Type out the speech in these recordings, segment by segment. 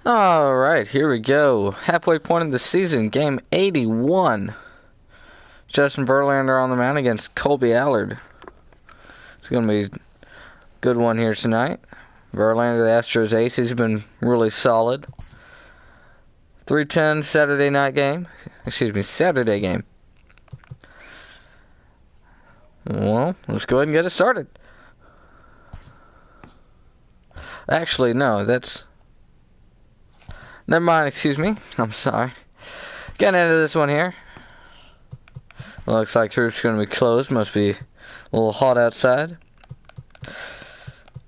Alright, here we go. Halfway point of the season, game 81. Justin Verlander on the mound against Colby Allard. It's going to be a good one here tonight. Verlander, the Astros ace, he's been really solid. 3:10 Saturday night game. Saturday game. Well, let's go ahead and get it started. Actually, no, that's... Never mind, excuse me. I'm sorry. Getting into this one here. Looks like roof's going to be closed. Must be a little hot outside.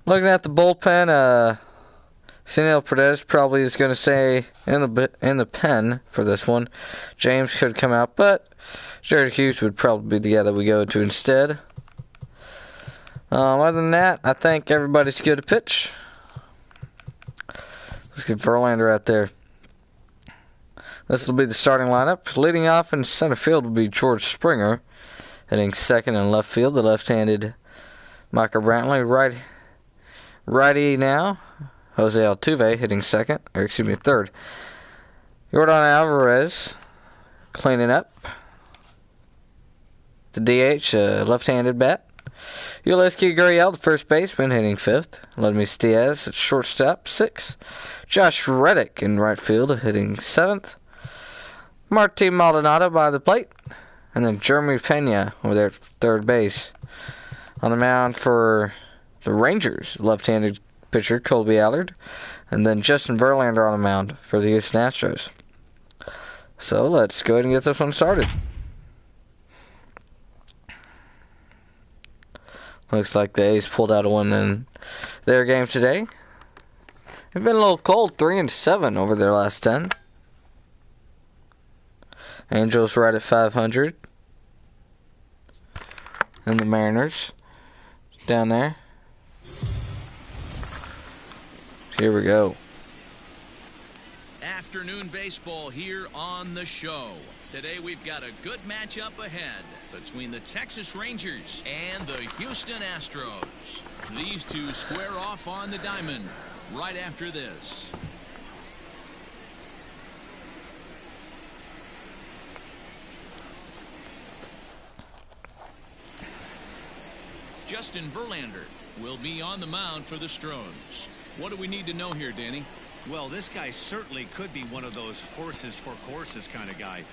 Looking at the bullpen, Senil Perez probably is going to stay in the pen for this one. James could come out, but Jared Hughes would probably be the guy that we go to instead. Other than that, I think everybody's good to pitch. Let's get Verlander out there. This will be the starting lineup. Leading off in center field will be George Springer, hitting second in left field. The left-handed Michael Brantley. Righty now, Jose Altuve hitting third. Yordan Alvarez cleaning up. The DH, left-handed bat. Ulysses Gurriel, the first baseman, hitting fifth. Ledmus Diaz at shortstop, sixth. Josh Reddick in right field, hitting seventh. Martin Maldonado by the plate. And then Jeremy Pena over there at third base. On the mound for the Rangers, left-handed pitcher Colby Allard. And then Justin Verlander on the mound for the Houston Astros. So let's go ahead and get this one started. Looks like the A's pulled out a win in their game today. They've been a little cold, 3-7 over their last 10. Angels right at 500. And the Mariners down there. Here we go. Afternoon baseball here on the show. Today we've got a good matchup ahead between the Texas Rangers and the Houston Astros. These two square off on the diamond right after this. Justin Verlander will be on the mound for the Astros. What do we need to know here, Danny? Well, this guy certainly could be one of those horses for courses kind of guy.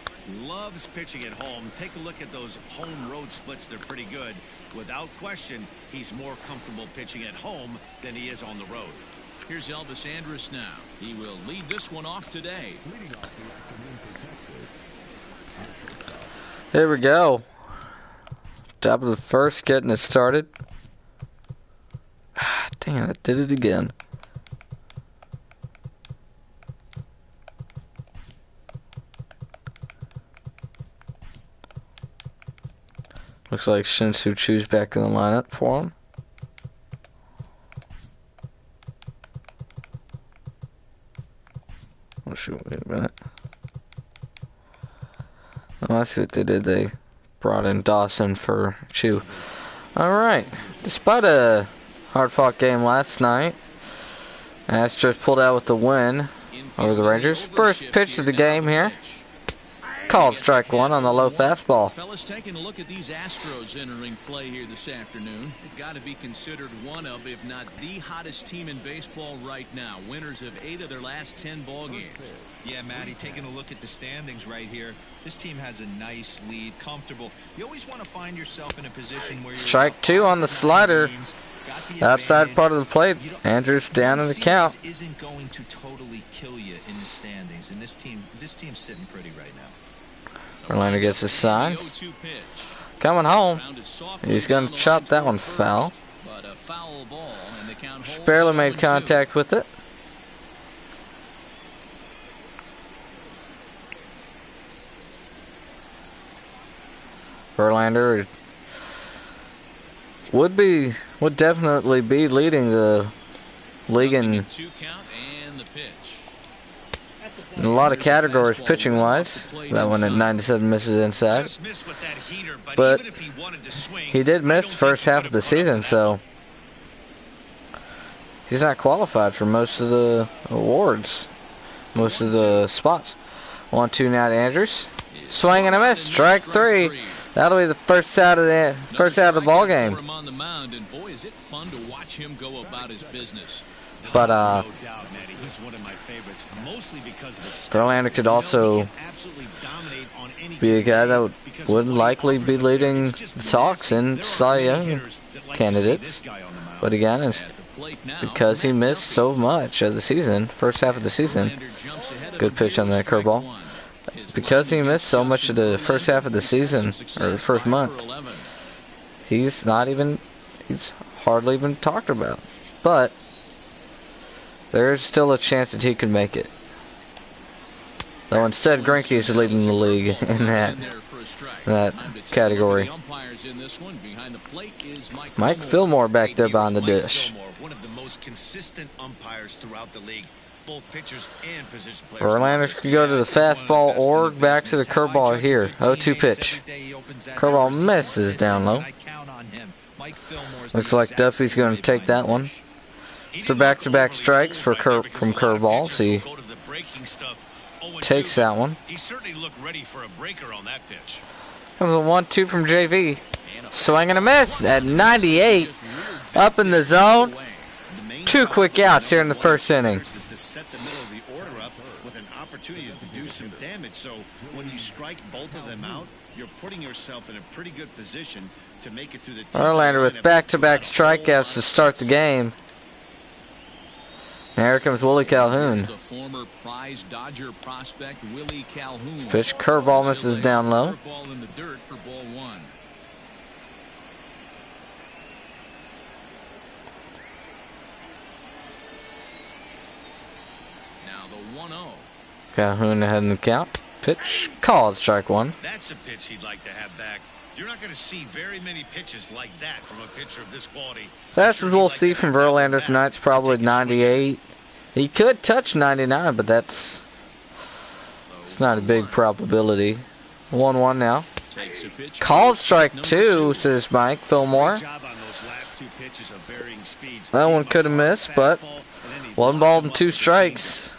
Loves pitching at home. Take a look at those home road splits. They're pretty good. Without question, he's more comfortable pitching at home than he is on the road. Here's Elvis Andrus now. He will lead this one off today. Here we go. Top of the first, getting it started. Damn, it did it again. Looks like Shin-Soo Choo's back in the lineup for him. Oh shoot, wait a minute. Oh, I see what they did. They brought in Dawson for Choo. Alright. Despite a hard-fought game last night, Astros pulled out with the win over the Rangers. First pitch of the game here. Called strike one on the low fastball. Fellas, taking a look at these Astros entering play here this afternoon. They've got to be considered one of, if not the hottest team in baseball right now. Winners of 8 of their last 10 ball games. Yeah, Matty, taking a look at the standings right here. This team has a nice lead, comfortable. You always want to find yourself in a position where you're strike two on the slider. Outside part of the plate. Andrews down in the count. Isn't going to totally kill you in the standings, and this team's sitting pretty right now. Verlander gets his sign. Coming home. He's going to chop that one foul. Just barely made contact with it. Verlander would definitely be leading the league in a lot of categories pitching wise. That one at 97 misses inside. But he did miss the first half of the season, so he's not qualified for most of the awards. most of the spots. 1-2 now to Andrews. Swing and a miss. Strike 3. That'll be the first out of the ball game. But Verlander could also be a guy that would likely be leading the talks in Cy Young candidates. But again, it's because he missed so much of the season, first half of the season. Good pitch on that curveball. Because he missed so much of the first half of the season, or the first month, he's hardly even talked about. But there's still a chance that he can make it. Though instead, Greinke is leading the league in that category. Mike Fillmore back there behind the dish. One of the most consistent umpires throughout the league. Both pitchers and position players. Verlander can go to the fastball or back to the curveball here. 0-2 pitch. Curveball misses down low. Looks like Duffy's going to take that one. For back-to-back strikes from curveballs. He takes that one. He certainly looked ready for a breaker on that pitch. Comes a 1-2 from JV. Swing and a miss at 98. Up in the zone. 2 quick outs here in the first inning. To set the middle of the order up with an opportunity to do some damage. So when you strike both of them out, you're putting yourself in a pretty good position to make it through the. Verlander with back-to-back strikeouts to start the game. And here comes Willie Calhoun. The former prize Dodger prospect Willie Calhoun. Pitch curveball misses down low. Ball in the dirt for ball 1. Now the 1-0. Calhoun ahead in the count. Pitch called, strike 1. That's a pitch he'd like to have back. You're not going to see very many pitches like that from a pitcher of this quality. That's what we'll see from Verlander tonight's probably 98. He could touch 99, but it's not a big probability. 1-1 now. Called strike 2, says Mike Fillmore. That one could have missed, but 1 ball and 2 strikes.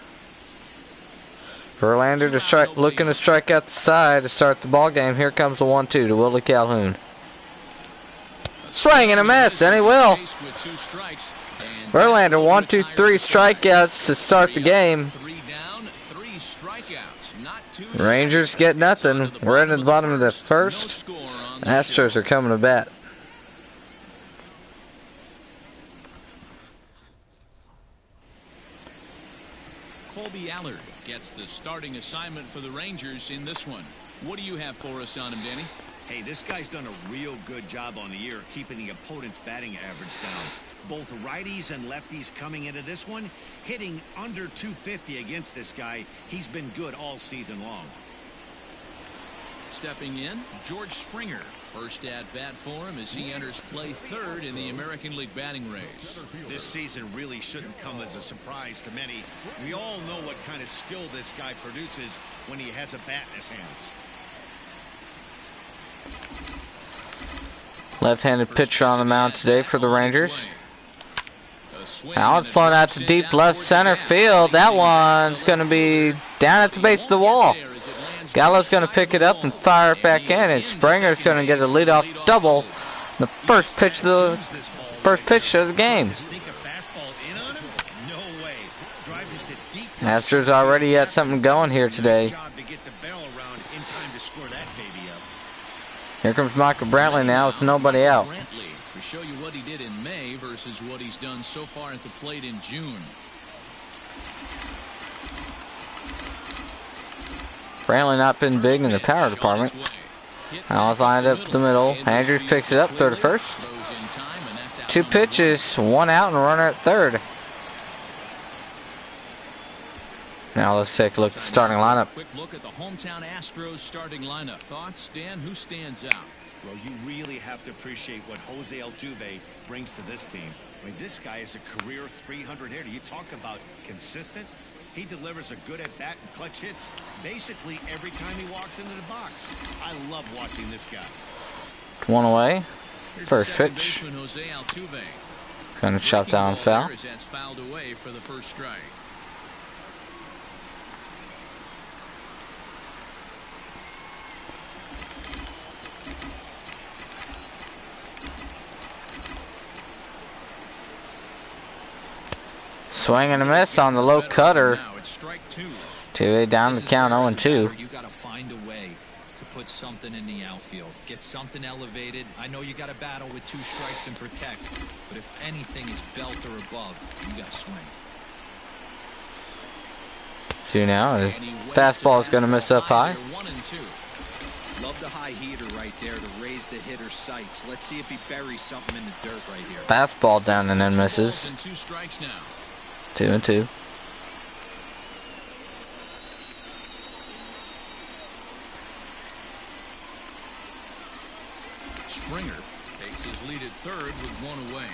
Verlander looking to strike out the side to start the ball game. Here comes the 1-2 to Willie Calhoun. Swing and a miss, and he will. Verlander 1-2-3 strikeouts to start the game. Rangers get nothing. We're into the bottom of the first. Astros are coming to bat. Colby Allard gets the starting assignment for the Rangers in this one. What do you have for us on him, Danny? Hey, this guy's done a real good job on the year keeping the opponent's batting average down. Both righties and lefties coming into this one, hitting under 250 against this guy. He's been good all season long. Stepping in, George Springer. First at bat for him as he enters play 3rd in the American League batting race. This season really shouldn't come as a surprise to many. We all know what kind of skill this guy produces when he has a bat in his hands. Left-handed pitcher on the mound today for the Rangers. Now it's flown out to deep left center field. That one's going to be down at the base of the wall. Gallo's going to pick it up and fire it back in, and Springer's going to get a leadoff double. The first pitch of the game. Astros already had something going here today. Here comes Michael Brantley now with nobody out. To show you what he did in May versus what he's done so far at the plate in June. Brantley not been big in the power department. Now it's lined up the middle. Andrews picks it up, throw to first. 2 pitches, 1 out, and a runner at 3rd. Now let's take a look at the starting lineup. Quick look at the hometown Astros starting lineup. Thoughts, Dan? Who stands out? Well, you really have to appreciate what Jose Altuve brings to this team. I mean, this guy is a career 300 hitter. You talk about consistent. He delivers a good at-bat and clutch hits basically every time he walks into the box. I love watching this guy. 1 away. Here's First the second pitch. baseman, Jose Altuve. Going to chop down foul. That's fouled away for the first strike. Swing and a miss on the low cutter. Now it's strike two. 2-8 down the count, 0-2. You got to find a way to put something in the outfield. Get something elevated. I know you got to battle with 2 strikes and protect, but if anything is belt or above, you got to swing. See now, his fastball is going to miss up high. 1-2. Love the high heater right there to raise the hitter's sights. Let's see if he buries something in the dirt right here. Fastball down and then misses. And 2 strikes now. 2-2. Springer takes his lead at third with 1 away.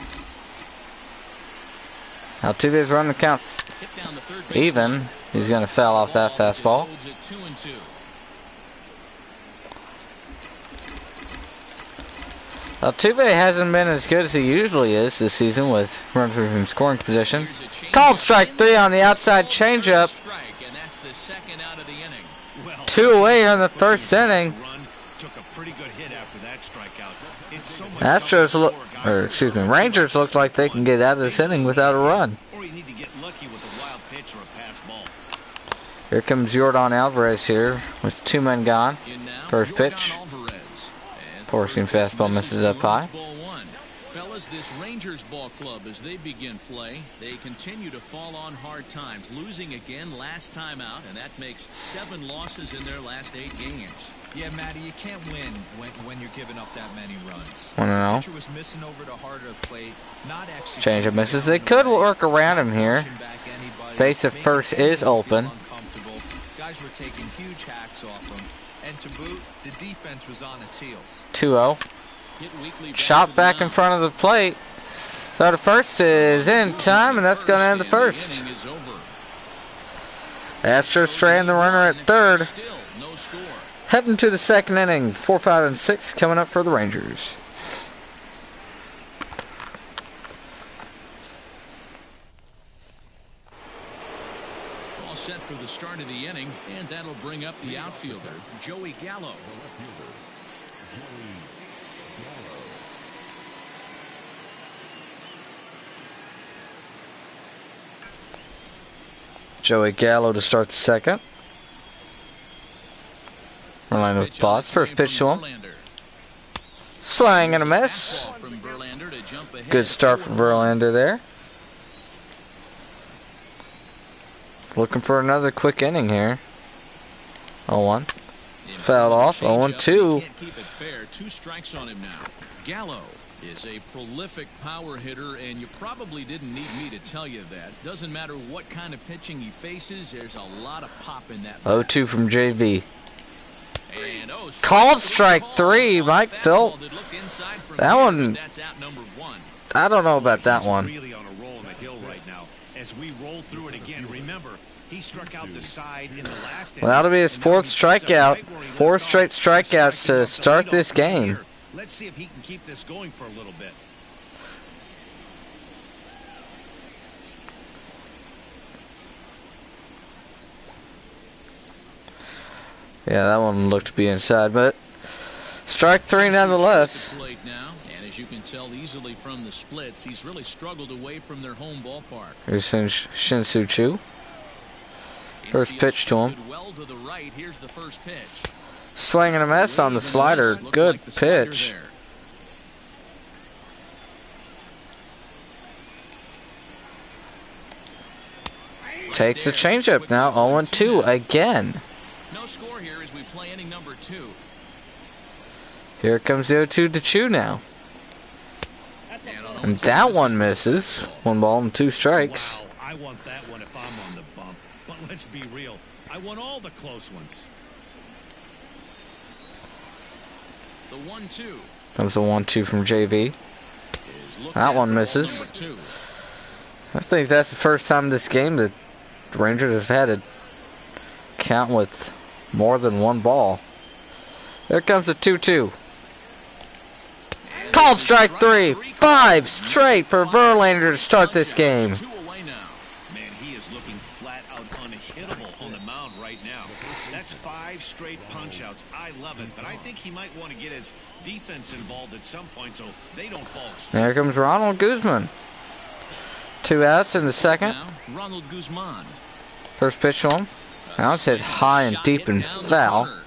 Altuve's run the count Hit down the third base even. line. He's going to foul off that fastball. Holds at 2-2. Altuve hasn't been as good as he usually is this season with runs from scoring position. Called strike 3 on the outside changeup. Strike, and that's the second out of the inning. Well, 2 away in the first inning. Run, took a pretty good hit after that strikeout. It's so much Astros tougher look, to score a guy or excuse me, Rangers look like they can get out of this inning without a run. Or you need to get lucky with a wild pitch or a pass ball. Here comes Yordan Alvarez here with 2 men gone. In now, First Yordan pitch. Alvarez. As the Forcing first pitch fastball misses up 2, high. it's ball 1. Fellas, this Rangers ball club, as they begin play, they continue to fall on hard times, losing again last time out, and that makes 7 losses in their last 8 games. Yeah, Matty, you can't win when you're giving up that many runs. 1-0. Pitcher was missing over the heart of the plate, not executing. Change of misses. They could work around him here. Base at first is open. Guys were taking huge hacks off him, and to boot, the defense was on its heels. 2-0. Hit weekly Shot back in mound. front of the plate. So the first is in time, and that's going to end the And first. inning is over. Astros straying the runner at third. Still no score. Heading to the second inning. 4, 5, and 6 coming up for the Rangers. All set for the start of the inning, and that'll bring up the outfielder, Joey Gallo. Joey Gallo to start the second. Orlando with thoughts. First pitch to him. Swing and a miss. Good start from Verlander there. Looking for another quick inning here. 0-1. Fouled off. 0-2. Can't keep it fair. 2 strikes on him now. Gallo is a prolific power hitter, and you probably didn't need me to tell you that. Doesn't matter what kind of pitching he faces, there's a lot of pop in that. 0-2 from JB. And, Called strike 3, Mike Phil. That one, that's out number 1. I don't know about that one. Really on a roll on the hill right now. As we roll through it again, remember, he struck out the side in the last Well, that'll be his 4th strikeout. 4 straight strikeouts to start this game. Let's see if he can keep this going for a little bit. Yeah, that one looked to be inside, but strike 3 nonetheless. And as you can tell easily from the splits, he's really struggled away from their home ballpark. Here's Shin-Soo Choo. First pitch to him. Well to the right. Here's the first pitch. Swing and a miss on the slider. Good pitch. Takes the changeup now. 0-2 again. No score here as we play inning number 2. Here comes the 0-2 to Choo now. And that one misses. 1 ball and 2 strikes. Wow, I want that one if I'm on the bump. But let's be real. I want all the close ones. The 1-2. Comes the 1-2 from JV. That one misses. I think that's the first time this game that the Rangers have had a count with more than 1 ball. There comes the 2-2. Called strike 3. 5 straight for Verlander to start this game. Man, he is looking flat out unhittable on the mound right now. That's 5 straight punch-outs. I love it, but I think he might want to get his defense involved at some point so they don't fall asleep. There comes Ronald Guzman. 2 outs in the second. Now, Ronald Guzman. First pitch to him. Now it's hit high and deep and foul. And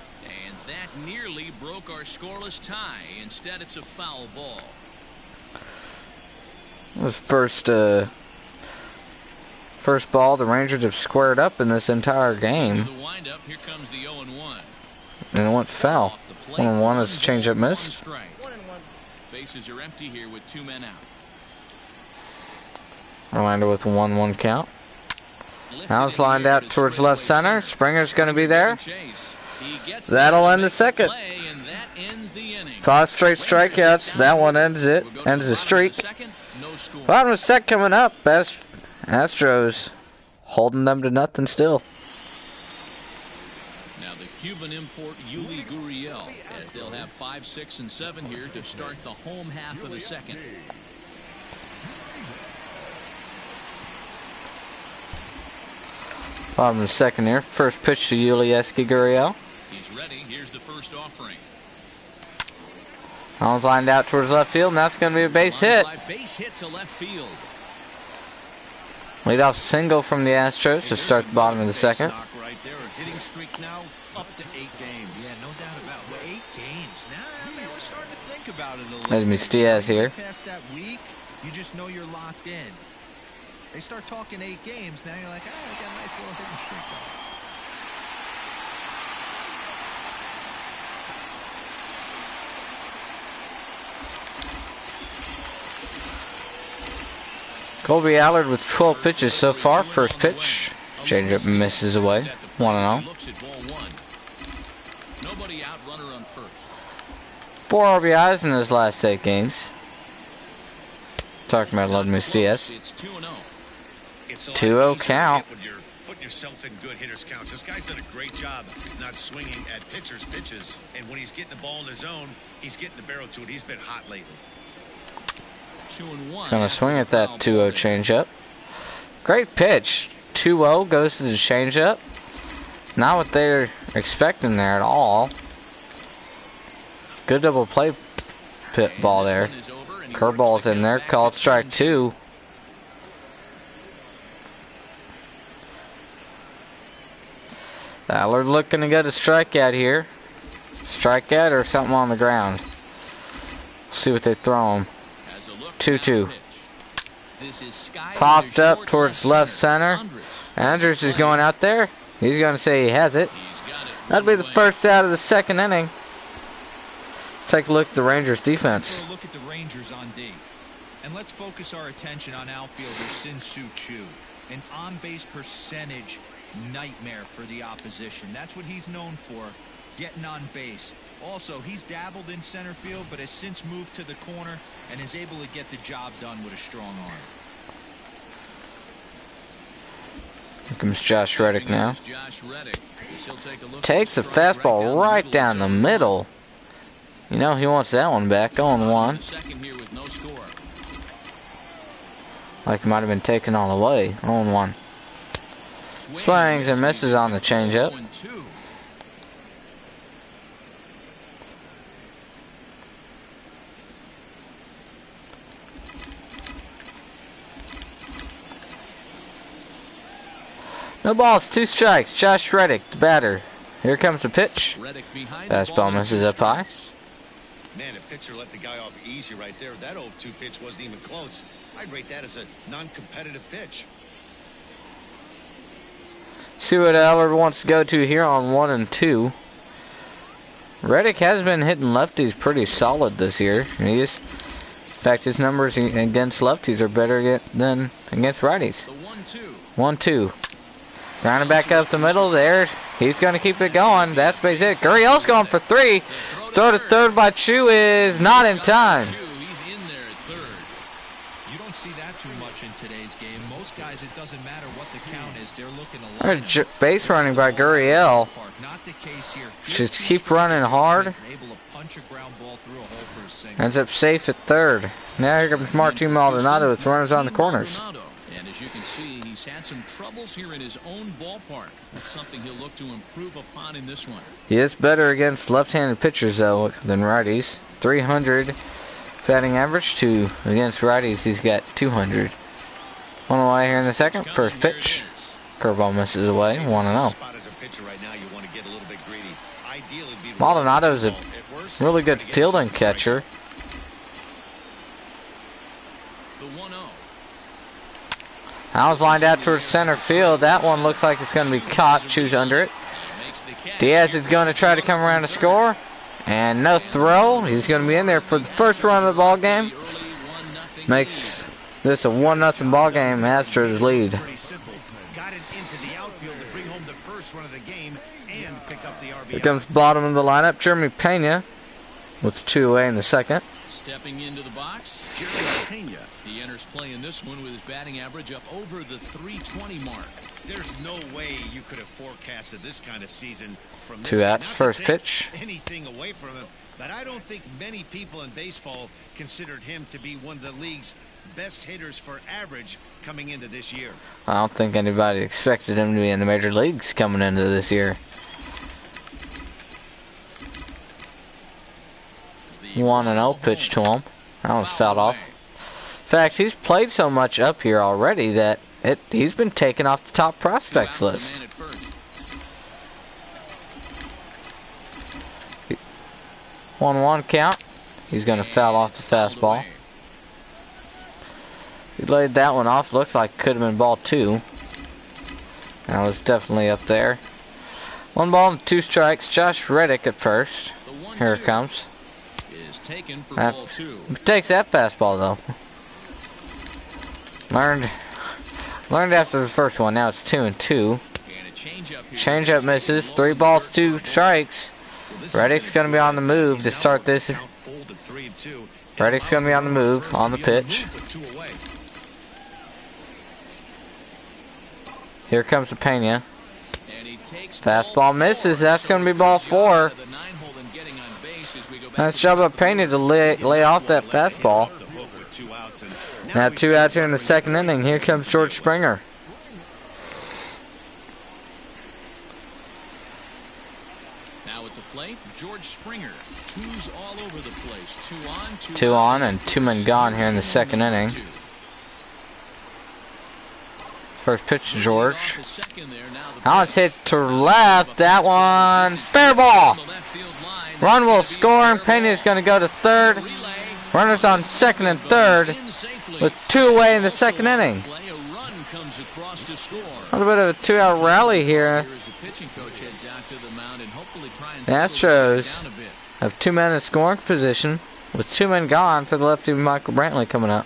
that nearly broke our scoreless tie. Instead, it's a foul ball. It was first ball the Rangers have squared up in this entire game. The windup, here comes the 0-1. And it went foul. 1-1 is a change-up miss. 1-1. Bases are empty here with 2 men out. Orlando with a 1-1 count. Now it's lined out towards left center. Springer's going to be there. That'll end the second. 5 straight strikeouts. That one ends it. Ends the streak. Bottom of the second coming up. Astros holding them to nothing still. Now the Cuban import Yuli Gurriel, as they'll have 5, 6, and 7 here to start the home half of the second. Bottom of the second here. First pitch to Yuli Gurriel. He's ready. Here's the first offering. Almost lined out towards left field, and that's going to be a base hit. Base hit to left field. Leadoff single from the Astros to start the bottom of the second. Right there, a hitting streak now up to 8 games. Yeah, no doubt about it. 8 games. Now, man, we're starting to think about it a little There's Miss Diaz here. Past that week, you just know you're locked in. They start talking 8 games, now you're like, oh, we got a nice little hitting streak going. Colby Allard with 12 pitches so far. First pitch. Changeup misses away. 1-0. 4 RBIs in his last 8 games. Talking about Ludwig Diaz. 2-0 count. Put yourself in good hitters counts. This guy's done a great job not swinging at pitchers' pitches. And when he's getting the ball in his zone, he's getting the barrel to it. He's been hot lately. He's going to swing at that 2-0 changeup. Great pitch. 2-0 goes to the changeup. Not what they're expecting there at all. Good double play pit ball there. Curveball's in there. Called strike 2. Allard looking to get a strikeout here. Strikeout or something on the ground. See what they throw him. 2-2. Popped up towards left center. Andrews is going out there. He's going to say he has it. That'll be the first out of the second inning. Let's take a look at the Rangers defense. Look at the Rangers on D. And let's focus our attention on outfielder Sin-Soo Choo. An on-base percentage nightmare for the opposition. That's what he's known for, getting on base. Also, he's dabbled in center field, but has since moved to the corner and is able to get the job done with a strong arm. Here comes Josh Reddick now. Takes the fastball right down the middle. You know he wants that one back. 0-1. Like he might have been taken all the way. 0-1. Swings and misses on the changeup. No balls, 2 strikes. Josh Reddick, the batter. Here comes the pitch. Fastball misses up high. Man, a pitcher let the guy off easy right there. That 0-2 pitch wasn't even close. I'd rate that as a non-competitive pitch. See what Allard wants to go to here on 1 and 2. Reddick has been hitting lefties pretty solid this year. In fact, his numbers against lefties are better than against righties. 1-2. Grounding back up the middle there. He's going to keep it going. That's base hit. Gurriel's going for 3. Throw to third by Choo is not in time. You don't see that too much in today's game. Most guys, it doesn't matter what the count is. They're looking to base running by Gurriel. Should keep running hard. Ends up safe at third. Now here comes Martin Maldonado with runners on the corners. And as you can see, he's had some troubles here in his own ballpark. That's something he'll look to improve upon in this one. He is better against left-handed pitchers, though, than righties. 300 batting average to against righties, he's got 200. One away here in the second. First pitch. Curveball misses away. 1-0. Maldonado's a really good fielding catcher. Al's lined out towards center field. That one looks like it's going to be caught. Choose under it. Diaz is going to try to come around to score. And no throw. He's going to be in there for the first run of the ball game. Makes this a 1-0 ball game. Astros lead. Here comes bottom of the lineup, Jeremy Pena, with 2 away in the second. Stepping into the box, Jeremy Pena. He enters play in this one with his batting average up over the .320 mark. There's no way you could have forecasted this kind of season from this 2 outs, first pitch. Anything away from him, but I don't think many people in baseball considered him to be one of the league's best hitters for average coming into this year. I don't think anybody expected him to be in the major leagues coming into this year. 1-0 pitch to him. That was fouled off. In fact, he's played so much up here already that he's been taken off the top prospects list. 1-1 count. He's going to foul off the fastball. He laid that one off. Looks like could have been ball 2. That was definitely up there. 1 ball and 2 strikes. Josh Reddick at first. Here it comes. Taken for ball 2. Takes that fastball though. Learned after the first one. Now it's 2-2. Changeup misses. 3 balls, 2 strikes. Reddick's going to be on the move to start this. Reddick's going to be on the move on the pitch. Here comes the Pena. Fastball misses. That's going to be ball 4. Nice job by Pena to lay off that fastball. Now 2 outs here in the second inning. Here comes George Springer. Now at the plate, George Springer. 2's all over the place. 2 on, 2 on, and 2 men gone here in the second inning. First pitch to George. Now it's hit to left. That one, fair ball. Run will score, and Pena is going to go to third. Runners on second and third with 2 away in the second inning. A little bit of a 2-out rally here. The Astros have 2 men in scoring position with 2 men gone for the lefty Michael Brantley coming up.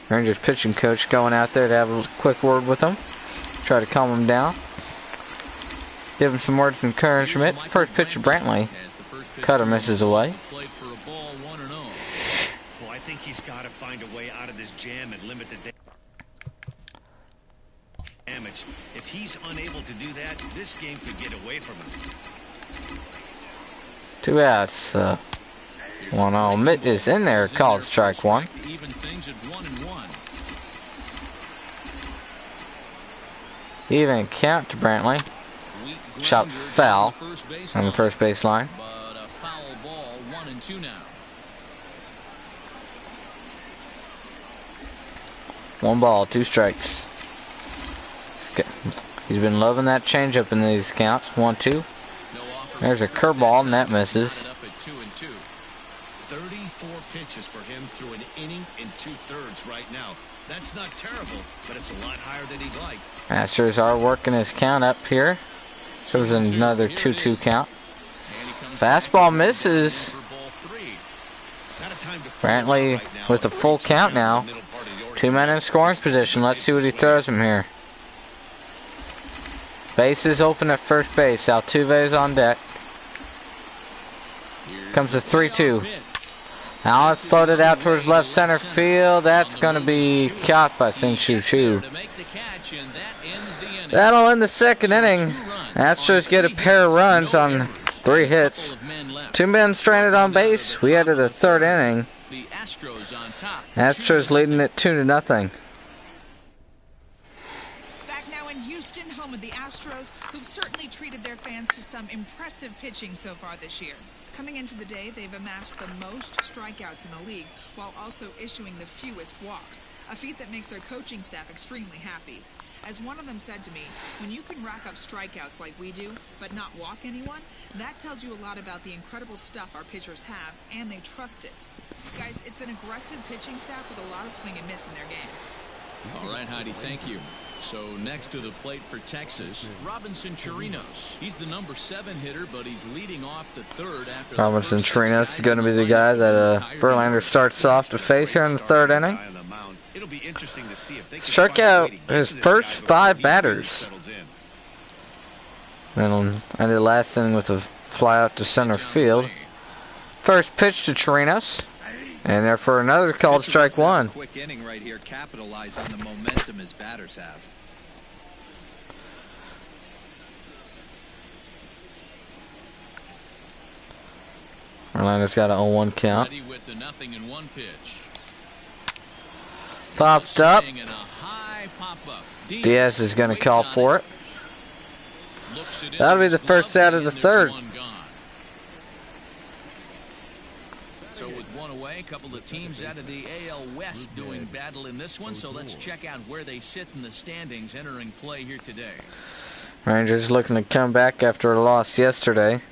Rangers pitching coach going out there to have a quick word with him. Try to calm him down. Give him some words of encouragement. First pitch to Brantley. Cutter misses away. Well, I think he's got to find a way out of this jam and limit the damage. If he's unable to do that, this game could get away from him. 2 outs. 1-0. Mitt is in there. Called strike 1. Even count to Brantley. Shot foul on the first base line. But a foul ball, 1-2 now. 1 ball, 2 strikes. He's been loving that changeup in these counts. 1-2. There's a curveball, and that misses. 34 pitches for him through an inning and 2/3 right now. That's not terrible, but it's a lot higher than he'd like. Astros are working his count up here. So there's another 2-2 count. Fastball misses. Brantley with a full count now. 2 men in scoring position. Let's see what he throws him here. Base is open at first base. Altuve is on deck. Comes a 3-2. Now it's floated out towards left center field. That's going to be caught by Shin-Soo Choo. That'll end the second inning. Astros get a pair of runs on 3 hits. 2 men stranded on base. We head to the third inning. Astros leading it 2-0. Back now in Houston, home of the Astros, who've certainly treated their fans to some impressive pitching so far this year. Coming into the day, they've amassed the most strikeouts in the league while also issuing the fewest walks, a feat that makes their coaching staff extremely happy. As one of them said to me, when you can rack up strikeouts like we do, but not walk anyone, that tells you a lot about the incredible stuff our pitchers have, and they trust it. Guys, it's an aggressive pitching staff with a lot of swing and miss in their game. All right, Heidi, thank you. So next to the plate for Texas, Robinson Chirinos. He's the number 7 hitter, but he's leading off the third after Robinson Chirinos is going to be the guy that Verlander starts off to face here in the third inning. Struck out his first 5 batters. Then ended the last inning with a fly out to center field. First pitch to Chirinos. And there for another called strike one. Quick inning right here, capitalize on the momentum his batters have. Orlando's got an 0-1 count. Ready with the 0-1 pitch. Popped up. And a high pop-up. Diaz is going to call for it. That'll be the first out of the third. So with one away, a couple of teams out of the AL West doing battle in this one. So let's check out where they sit in the standings entering play here today. Rangers looking to come back after a loss yesterday.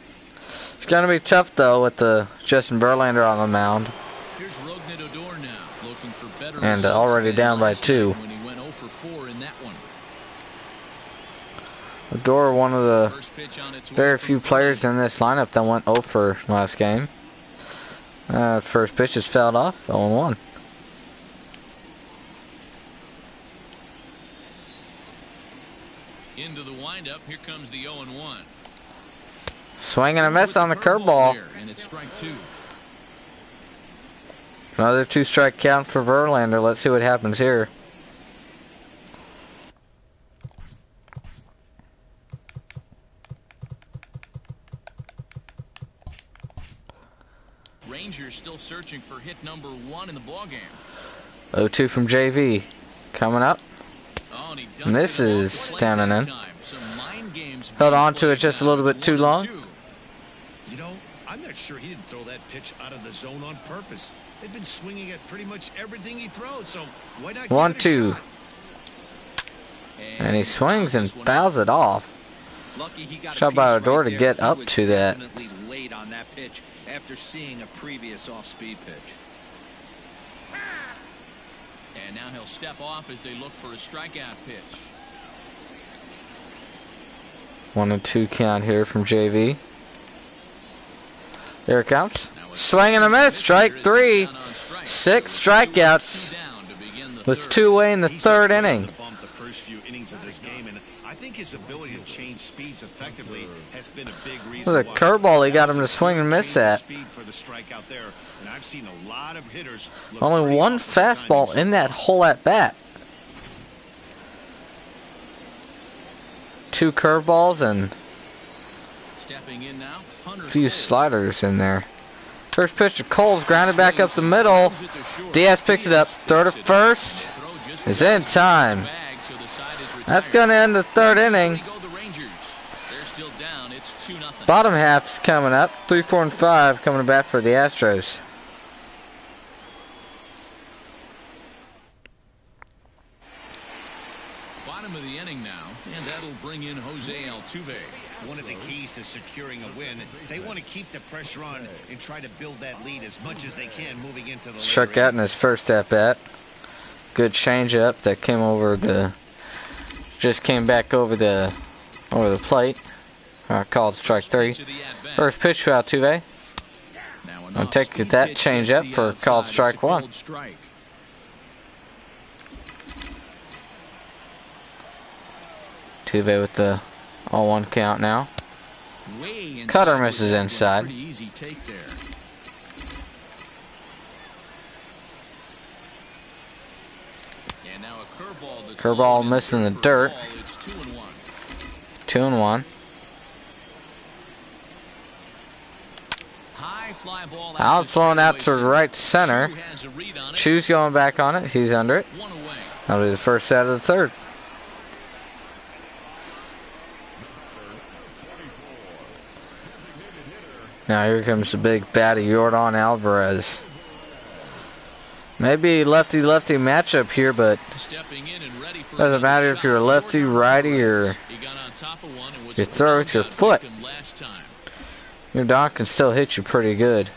It's going to be tough, though, with the Justin Verlander on the mound. Here's Rougned Odor now, looking for better and already down by 2. when he went 0 for 4 in that one. Odor, one of the very few players in this lineup that went 0 for last game. First pitch is fouled off, 0-1. Into the windup, here comes the 0-1. Swing and a miss on the curveball. And it's strike 2. Another 2-strike count for Verlander. Let's see what happens here. Rangers still searching for hit number 1 in the ballgame. 0-2 from JV. Coming up. Oh, and he And this is down and in. Some mind games Held on to it just a little bit too long. You know, I'm not sure he didn't throw that pitch out of the zone on purpose. They've been swinging at pretty much everything he throws, so why not? 1-2. And he swings and fouls it off. Shot by Odor to get up to that. Late on that pitch after seeing a previous off-speed pitch. And now he'll step off as they look for a strikeout pitch. 1-2 count here from JV. There it comes. Swing and a miss. Strike 3. 6 strikeouts. With 2 away in the third inning. The first few innings of this game, and I think his ability to change speeds effectively has been a big reason. With a curveball, he got him to swing and miss that. Speed for the strikeout there, and I've seen a lot of hitters. Only 1 fastball in that whole at bat. 2 curveballs and Stepping in now, a few sliders in there. First pitch to Cole's grounded back up the middle. Diaz picks it up. Throw to first. Is in time. That's going to end the third inning. Bottom half's coming up. 3, 4, and 5 coming to bat for the Astros. Bottom of the inning now, and that'll bring in Jose Altuve. One of the keys to securing a win, they want to keep the pressure on and try to build that lead as much as they can moving into the Struck out in his first at bat. Good changeup that came over the, just came back over the plate. Called strike 3. First pitch for Altuve. I'll take that changeup for called strike 1. Altuve with the 0-1 count now. Cutter misses inside. Curveball missing the dirt. 2-1. Out flown out to the right center. Chu's going back on it. He's under it. That'll be the first out of the third. Now here comes the big baddie, Yordan Alvarez. Maybe lefty-lefty matchup here, but doesn't matter if you're a lefty, righty, or you throw with your foot. Your dog can still hit you pretty good.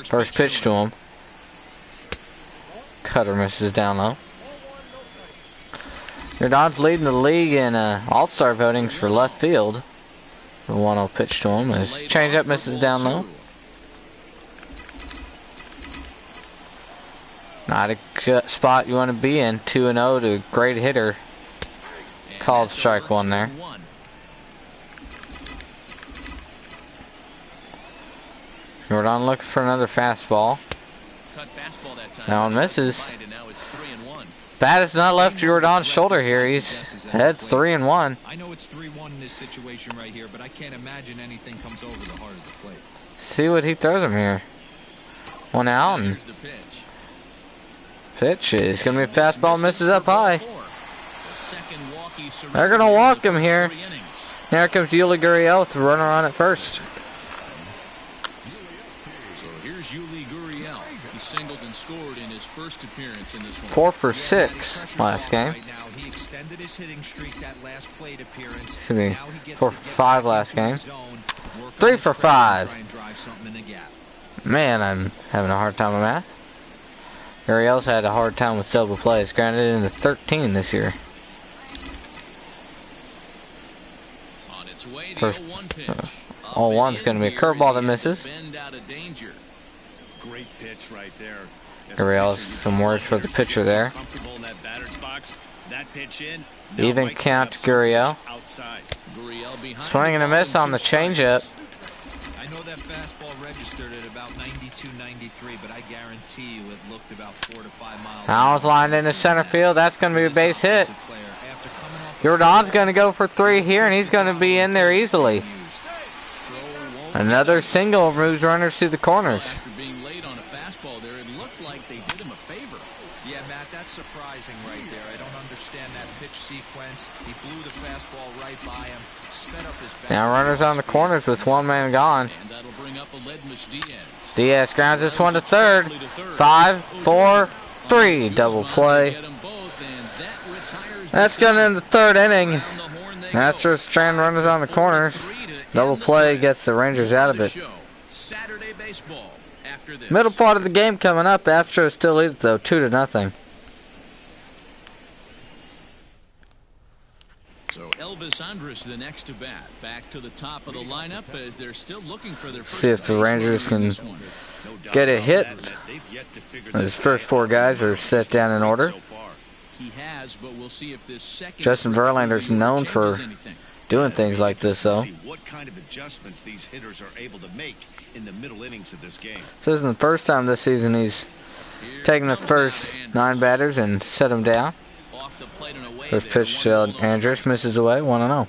First pitch to him. Cutter misses down low. Your dog's leading the league in all-star votings for left field. The 1-0 pitch to him. His changeup misses down low. Not a spot you want to be in. 2-0 to a great hitter. Called strike one there. Jordan looking for another fastball. That one misses. Bat is not left Jordan's shoulder here. He's head 3-1. I know it's 3-1 in this situation right here, but I can't imagine anything comes over the heart of the plate. See what he throws him here. One out. And pitch is going to be a fastball, misses up high. They're going to walk him here. Here comes Yuli Gurriel with the runner on at first. So here's Yuli Gurriel. He singled and scored in his first appearance in this one. 4 for 6 last game. He extended his hitting streak that last plate appearance. Excuse me, 4 for 5 last game. 3 for 5. Man, I'm having a hard time with math. Gurriel's had a hard time with double plays. Granted, in the 13 this year. First, 0-1's going to be a curveball that misses. Great pitch right there. Gurriel's some words for the pitcher there. Even count Gurriel. Swing and a miss on the changeup. I know that fastball registered at about 92-93, but I guarantee you it looked about 4 to 5 miles. Allen's lined into center field. That's going to be a base hit. Jordan's going to go for 3 here, and he's going to be in there easily. Another single moves runners to the corners. After being late on a fastball there, it looked like they did him a favor. Yeah, Matt, that's surprising right there. I don't understand that pitch sequence. He blew the fastball right by him, sped up his back. Now runners on the corners with 1 man gone. And that'll bring up Aledmys Diaz. Diaz grounds this one to third. 5, 4, 3. Double play. That's going to end the 3rd inning. Astros strand runners on the corners. Double play gets the Rangers out of it. Middle part of the game coming up. Astros still lead it though, 2-0. So Elvis Andrus the next to bat. Back to the top of the lineup as they're still looking for their first. See if the Rangers can get a hit. His first 4 guys are set down in order. He has, but we'll see if this second Justin Verlander's known for doing things like this, though. What kind of adjustments these hitters are able to make in the middle innings of this game. This isn't the first time this season he's taken the first 9 batters and set them down. First pitch to Andrus, misses away, 1-0.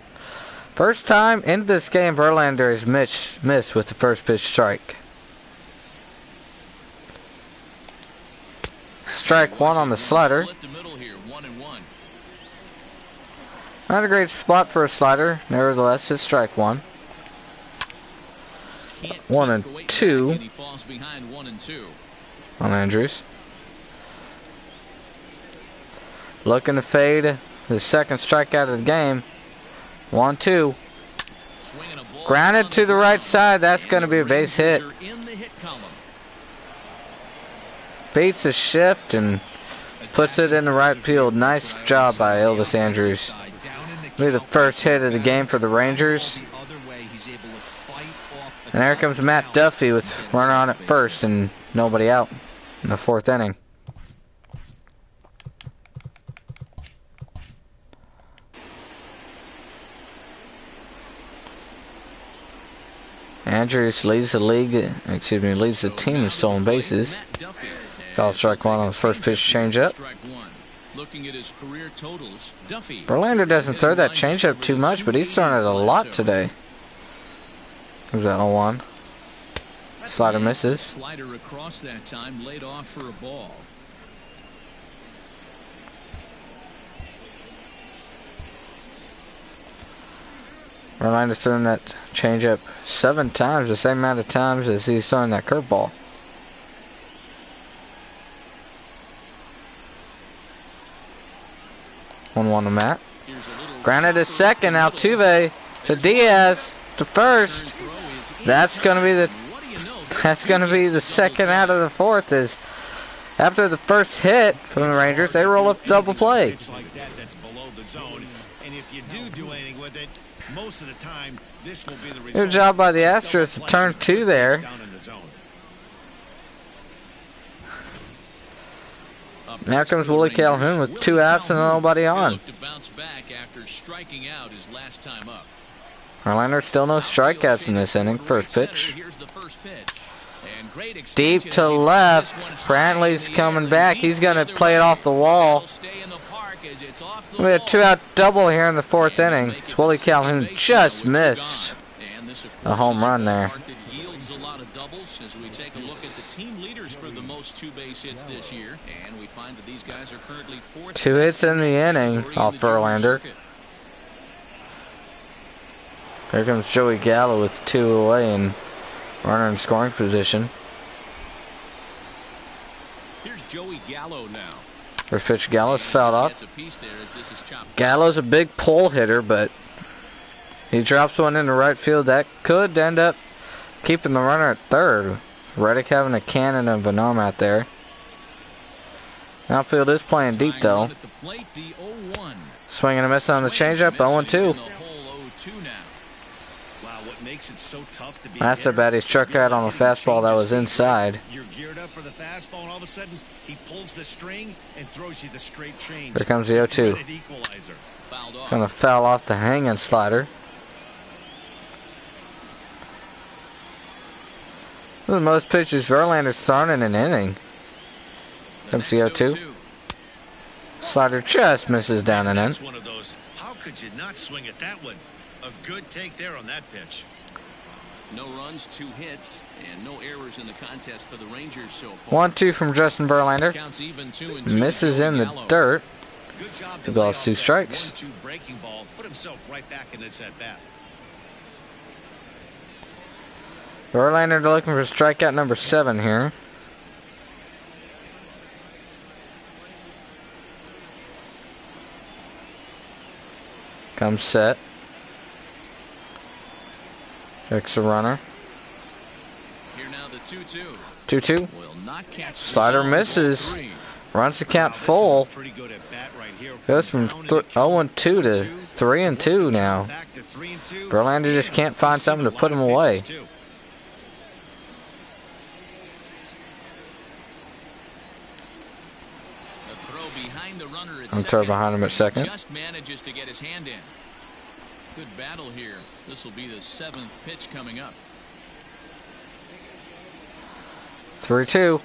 First time in this game Verlander has missed with the first pitch strike. Strike 1 on the slider. Not a great spot for a slider. Nevertheless, it's strike 1. 1-2 on Andrews. Looking to fade the second strikeout of the game. 1-2. Grounded to the right side. That's going to be a base hit. Beats a shift and puts it in the right field. Nice job by Elvis Andrus. Be the first hit of the game for the Rangers. And there comes Matt Duffy with runner on at first and nobody out in the 4th inning. Andrews leads the team in stolen bases. Call strike 1 on the first pitch changeup. Verlander doesn't throw that changeup too much, but he's throwing it a lot today. There's that 0-1. Slider misses. Slider across that time, laid off for a ball. Verlander's throwing that changeup 7 times, the same amount of times as he's throwing that curveball. 1-1 to Matt. Grounded to second. Altuve to Diaz to first. That's gonna be the second out of the fourth. Is after the first hit from the Rangers, they roll up double play. It's like that's below the zone, and if you do anything with it, most of the time this will be the result. Good job by the Astros to turn 2 there. Now comes Willie Calhoun with 2 outs and nobody on. Verlander still no strikeouts in this inning. First pitch. Deep to left. Brantley's coming back. He's going to play it off the wall. We had a 2-out double here in the 4th inning. Willie Calhoun just missed a home run there. A lot of doubles as we take a look at the team leaders for the most 2-base hits this year, and we find that these guys are currently 4th. 2 hits in the inning off Verlander. Here comes Joey Gallo with 2 away and runner in scoring position. Here's Joey Gallo now. First pitch, Gallo's fouled off. Gallo's a big pull hitter, but he drops one into right field. That could end up keeping the runner at third. Reddick having a cannon of an arm out there. Outfield is playing deep though. Swing and a miss on the changeup. 0-2. That's a bat he struck out on a fastball that was inside. You're geared up for the fastball, and all of a sudden he pulls the string and throws you the straight change. Here comes the 0-2. Going to foul off the hanging slider. The most pitches Verlander's thrown in an inning. Comes the 0-2. Slider just misses down and in. One of those. How could you not swing at that one? A good take there on that pitch. No runs, 2 hits, and no errors in the contest for the Rangers so far. 1-2 from Justin Verlander. Misses in the dirt. The ball has 2 strikes. 1-2 breaking ball. Put himself right back in this at bat. Verlander looking for strikeout number 7 here. Comes set. Kicks a runner. Here now the 2-2. 2-2. Slider misses. Runs the count full. Goes from 0-2 to 3-2 now. Verlander just can't find something to put him away. I'm throwing behind him at second. Just manages to get his hand in. Good battle here. This will be the 7th pitch coming up. 3-2.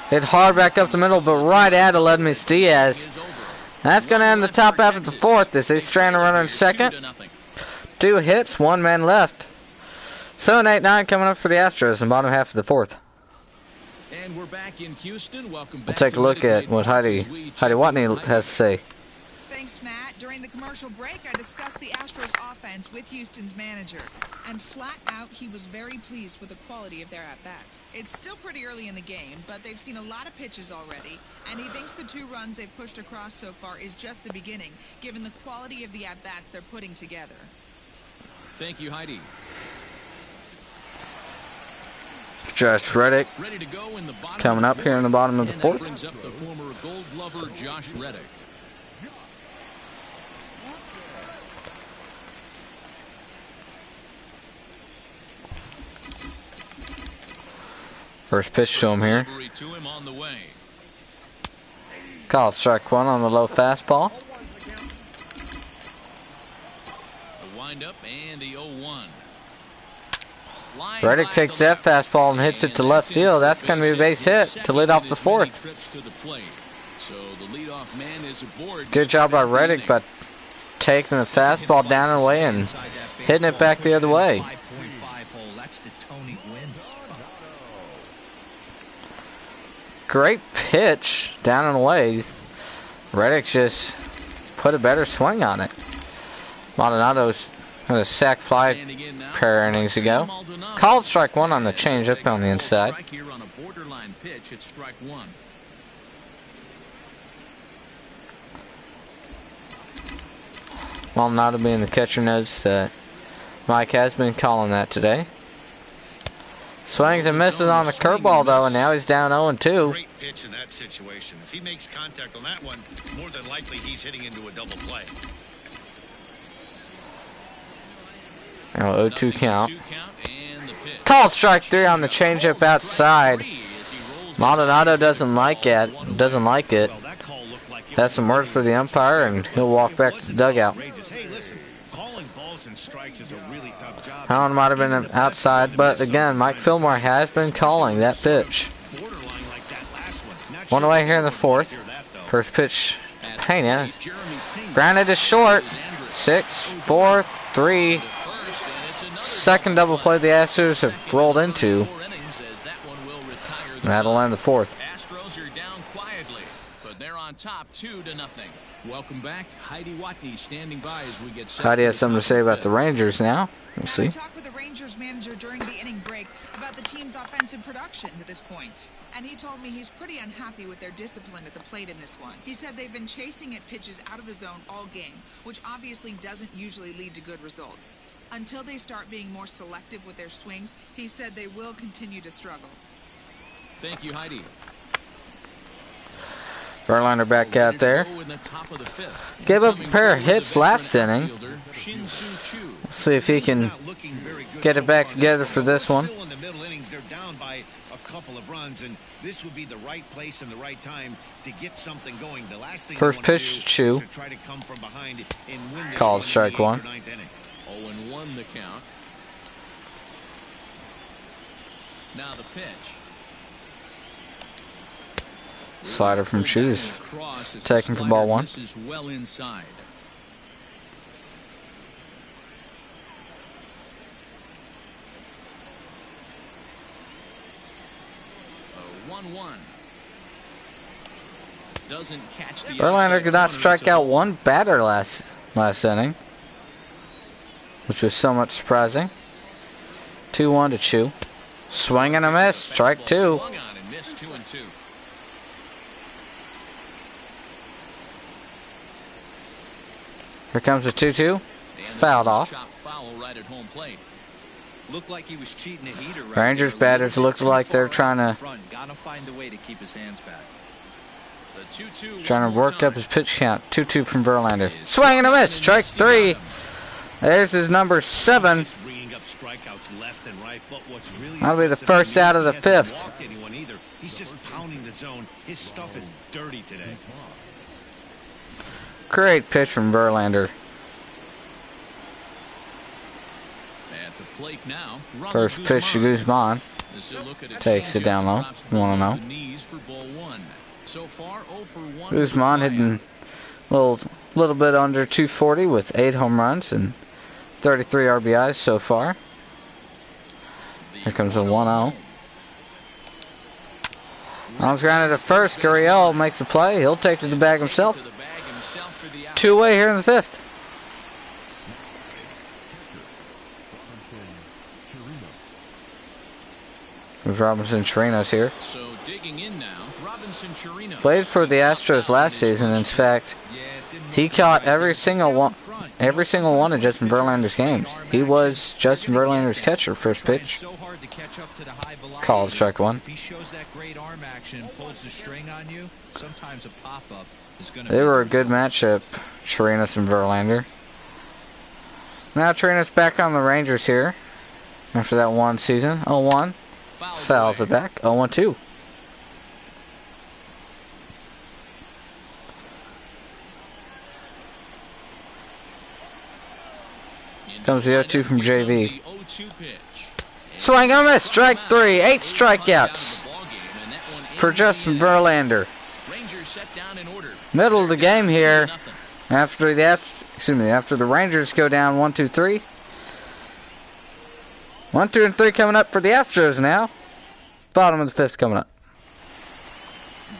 Hit hard back up the middle, but right at Aledmys Diaz. That's going to end the top half of the 4th as they strand a runner in second. 2 hits, 1 man left. 7-8-9 coming up for the Astros in the bottom half of the 4th. And we're back in Houston. Welcome back. We'll take a look at what Heidi Watney has to say. Thanks, Matt. During the commercial break, I discussed the Astros offense with Houston's manager. And flat out, he was very pleased with the quality of their at-bats. It's still pretty early in the game, but they've seen a lot of pitches already. And he thinks the 2 runs they've pushed across so far is just the beginning, given the quality of the at-bats they're putting together. Thank you, Heidi. Josh Reddick coming up here in the bottom of the 4th. Brings up the former Gold Glover Josh Reddick. First pitch to him here. Call strike 1 on the low fastball. The windup and the 0-1. Reddick takes that fastball and hits it to left field. That's going to be a base hit to lead off the 4th. Good job by Reddick, but taking the fastball down and away and hitting it back the other way. Great pitch down and away. Reddick just put a better swing on it. Maldonado's had a sac fly a pair of innings ago. Called strike one on the changeup on the inside. Here on a borderline pitch, it's strike one. Maldonado being the catcher knows that Mike has been calling that today. Swings and misses on the curveball though, and now he's down 0-2. Great pitch in that situation. If he makes contact on that one, more than likely he's hitting into a double play. Now 0-2 count. Called strike three on the changeup outside. Maldonado doesn't like it. Has some words for the umpire, and he'll walk back to the dugout. Hey, listen, calling balls and strikes is a really tough job. That one might have been outside, but again, Mike Fillmore has been calling that pitch. One away here in the fourth. First pitch, Pena. Grounded to short. 6-4-3. Second double play the Astros have rolled into. That'll end the fourth. Astros are down quietly, but they're on top 2-0. Welcome back. Heidi Watney standing by as we get set. Heidi has something to say about the Rangers now. We'll see. I talked with the Rangers manager during the inning break about the team's offensive production to this point. And he told me he's pretty unhappy with their discipline at the plate in this one. He said they've been chasing at pitches out of the zone all game, which obviously doesn't usually lead to good results. Until they start being more selective with their swings, he said they will continue to struggle. Thank you, Heidi. Verlander back out there. Gave up a pair of hits last inning. See if he can get it back together for this one. Still in the middle innings, they're down by a couple of runs, and this would be the right place and the right time to get something going. The last thing First pitch to Chu. to try to come from behind and win this Called one in strike the one. 8th or 9th inning. 0-1 the count. Now the pitch. Slider from Chu is taken for ball one. This is well inside. A 1-1. Doesn't catch the Verlander could not strike out one batter last inning, which was somewhat surprising. 2-1 to Chu. Swing and a miss. Strike two. Swung on and missed 2-2. Here comes the 2-2. Fouled off. Foul right at home plate. Looked like he was cheating a heater right Rangers there. batters look like they're trying to Gotta find a way to keep his hands back. The 2-2 trying to work up his pitch count. 2-2 from Verlander. Swing and a miss. Strike three. There's his number 7. Just ringing up strikeouts left and right, but what's really That'll be the impressive first to me, out of the he hasn't 5th. walked anyone either. He's just pounding the zone. His stuff is dirty today. Great pitch from Verlander. At the plate now. First pitch to Guzman. Takes it down low. 1-0. So far, 0 for 1. Guzman hitting a little bit under 240 with 8 home runs and 33 RBIs so far. Here comes a 1-0. Arms grounded to first. Gurriel makes the play. He'll take to the bag himself. 2-away here in the 5th. There's Robinson Chirinos here. So digging in now, Robinson Chirinos. Played for the Astros last season. In fact, he caught every single one of Justin Verlander's games. He was Justin Verlander's catcher. First pitch. Called strike one. If he shows that great arm action and pulls the string on you, sometimes a pop-up is going to. They were a good matchup, Chirinos and Verlander. Now Chirinos back on the Rangers here after that one season. 0-1. Fouls it back. 0-2. Comes the 0-2 from JV. Swing and a miss. Strike three. 8 strikeouts for Justin Verlander. Middle of the game here. After the Rangers go down 1-2-3. 1, 2, and 3 coming up for the Astros now. Bottom of the 5th coming up.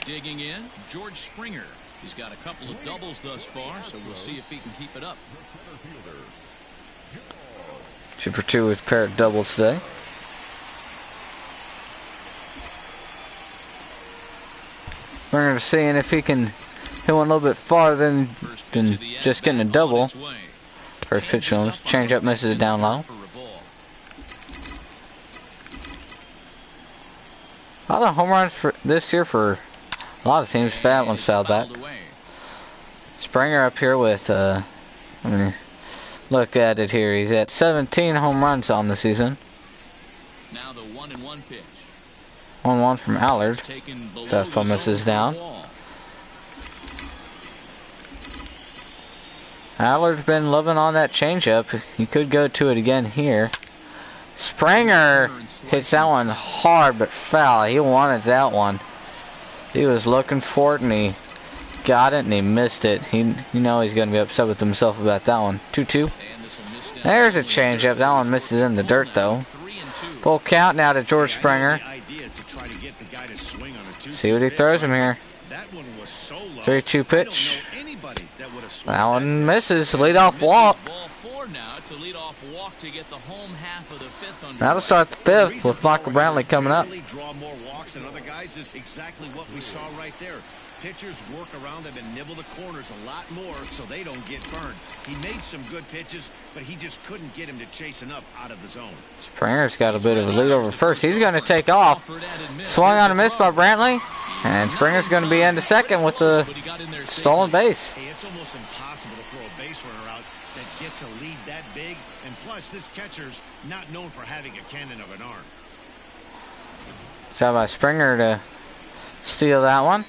Digging in, George Springer. He's got a couple of doubles thus far, so we'll see if he can keep it up. 2 for 2 with a pair of doubles today. We're going to see if he can hit one a little bit farther than just getting a double. First pitch on change up, misses it down low. A lot of home runs for this year for a lot of teams. Fat ones fouled back. Springer up here with, I mean, look at it here. He's at 17 home runs on the season. Now the 1-1 pitch. 1-1 from Allard. Fastball misses down. Allard's been loving on that changeup. He could go to it again here. Springer hits that one hard but foul. He wanted that one. He was looking for it and he got it and he missed it. You know he's going to be upset with himself about that one. 2-2. There's a changeup. That one misses in the dirt though. Full count now to George Springer. See what he throws him here. 3-2 pitch. That one misses. Leadoff walk. That'll start the fifth with Michael Brantley coming up. Draw more walks than other guys is exactly what we saw right there. Pitchers work around them and nibble the corners a lot more so they don't get burned. He made some good pitches, but he just couldn't get him to chase enough out of the zone. Springer's got a bit of a lead over first. He's going to take off. Swung on a miss by Brantley. And Springer's going to be into second with the stolen base. Hey, it's almost impossible to throw a base runner out that gets a lead that big. And plus, this catcher's not known for having a cannon of an arm. Job by Springer to steal that one.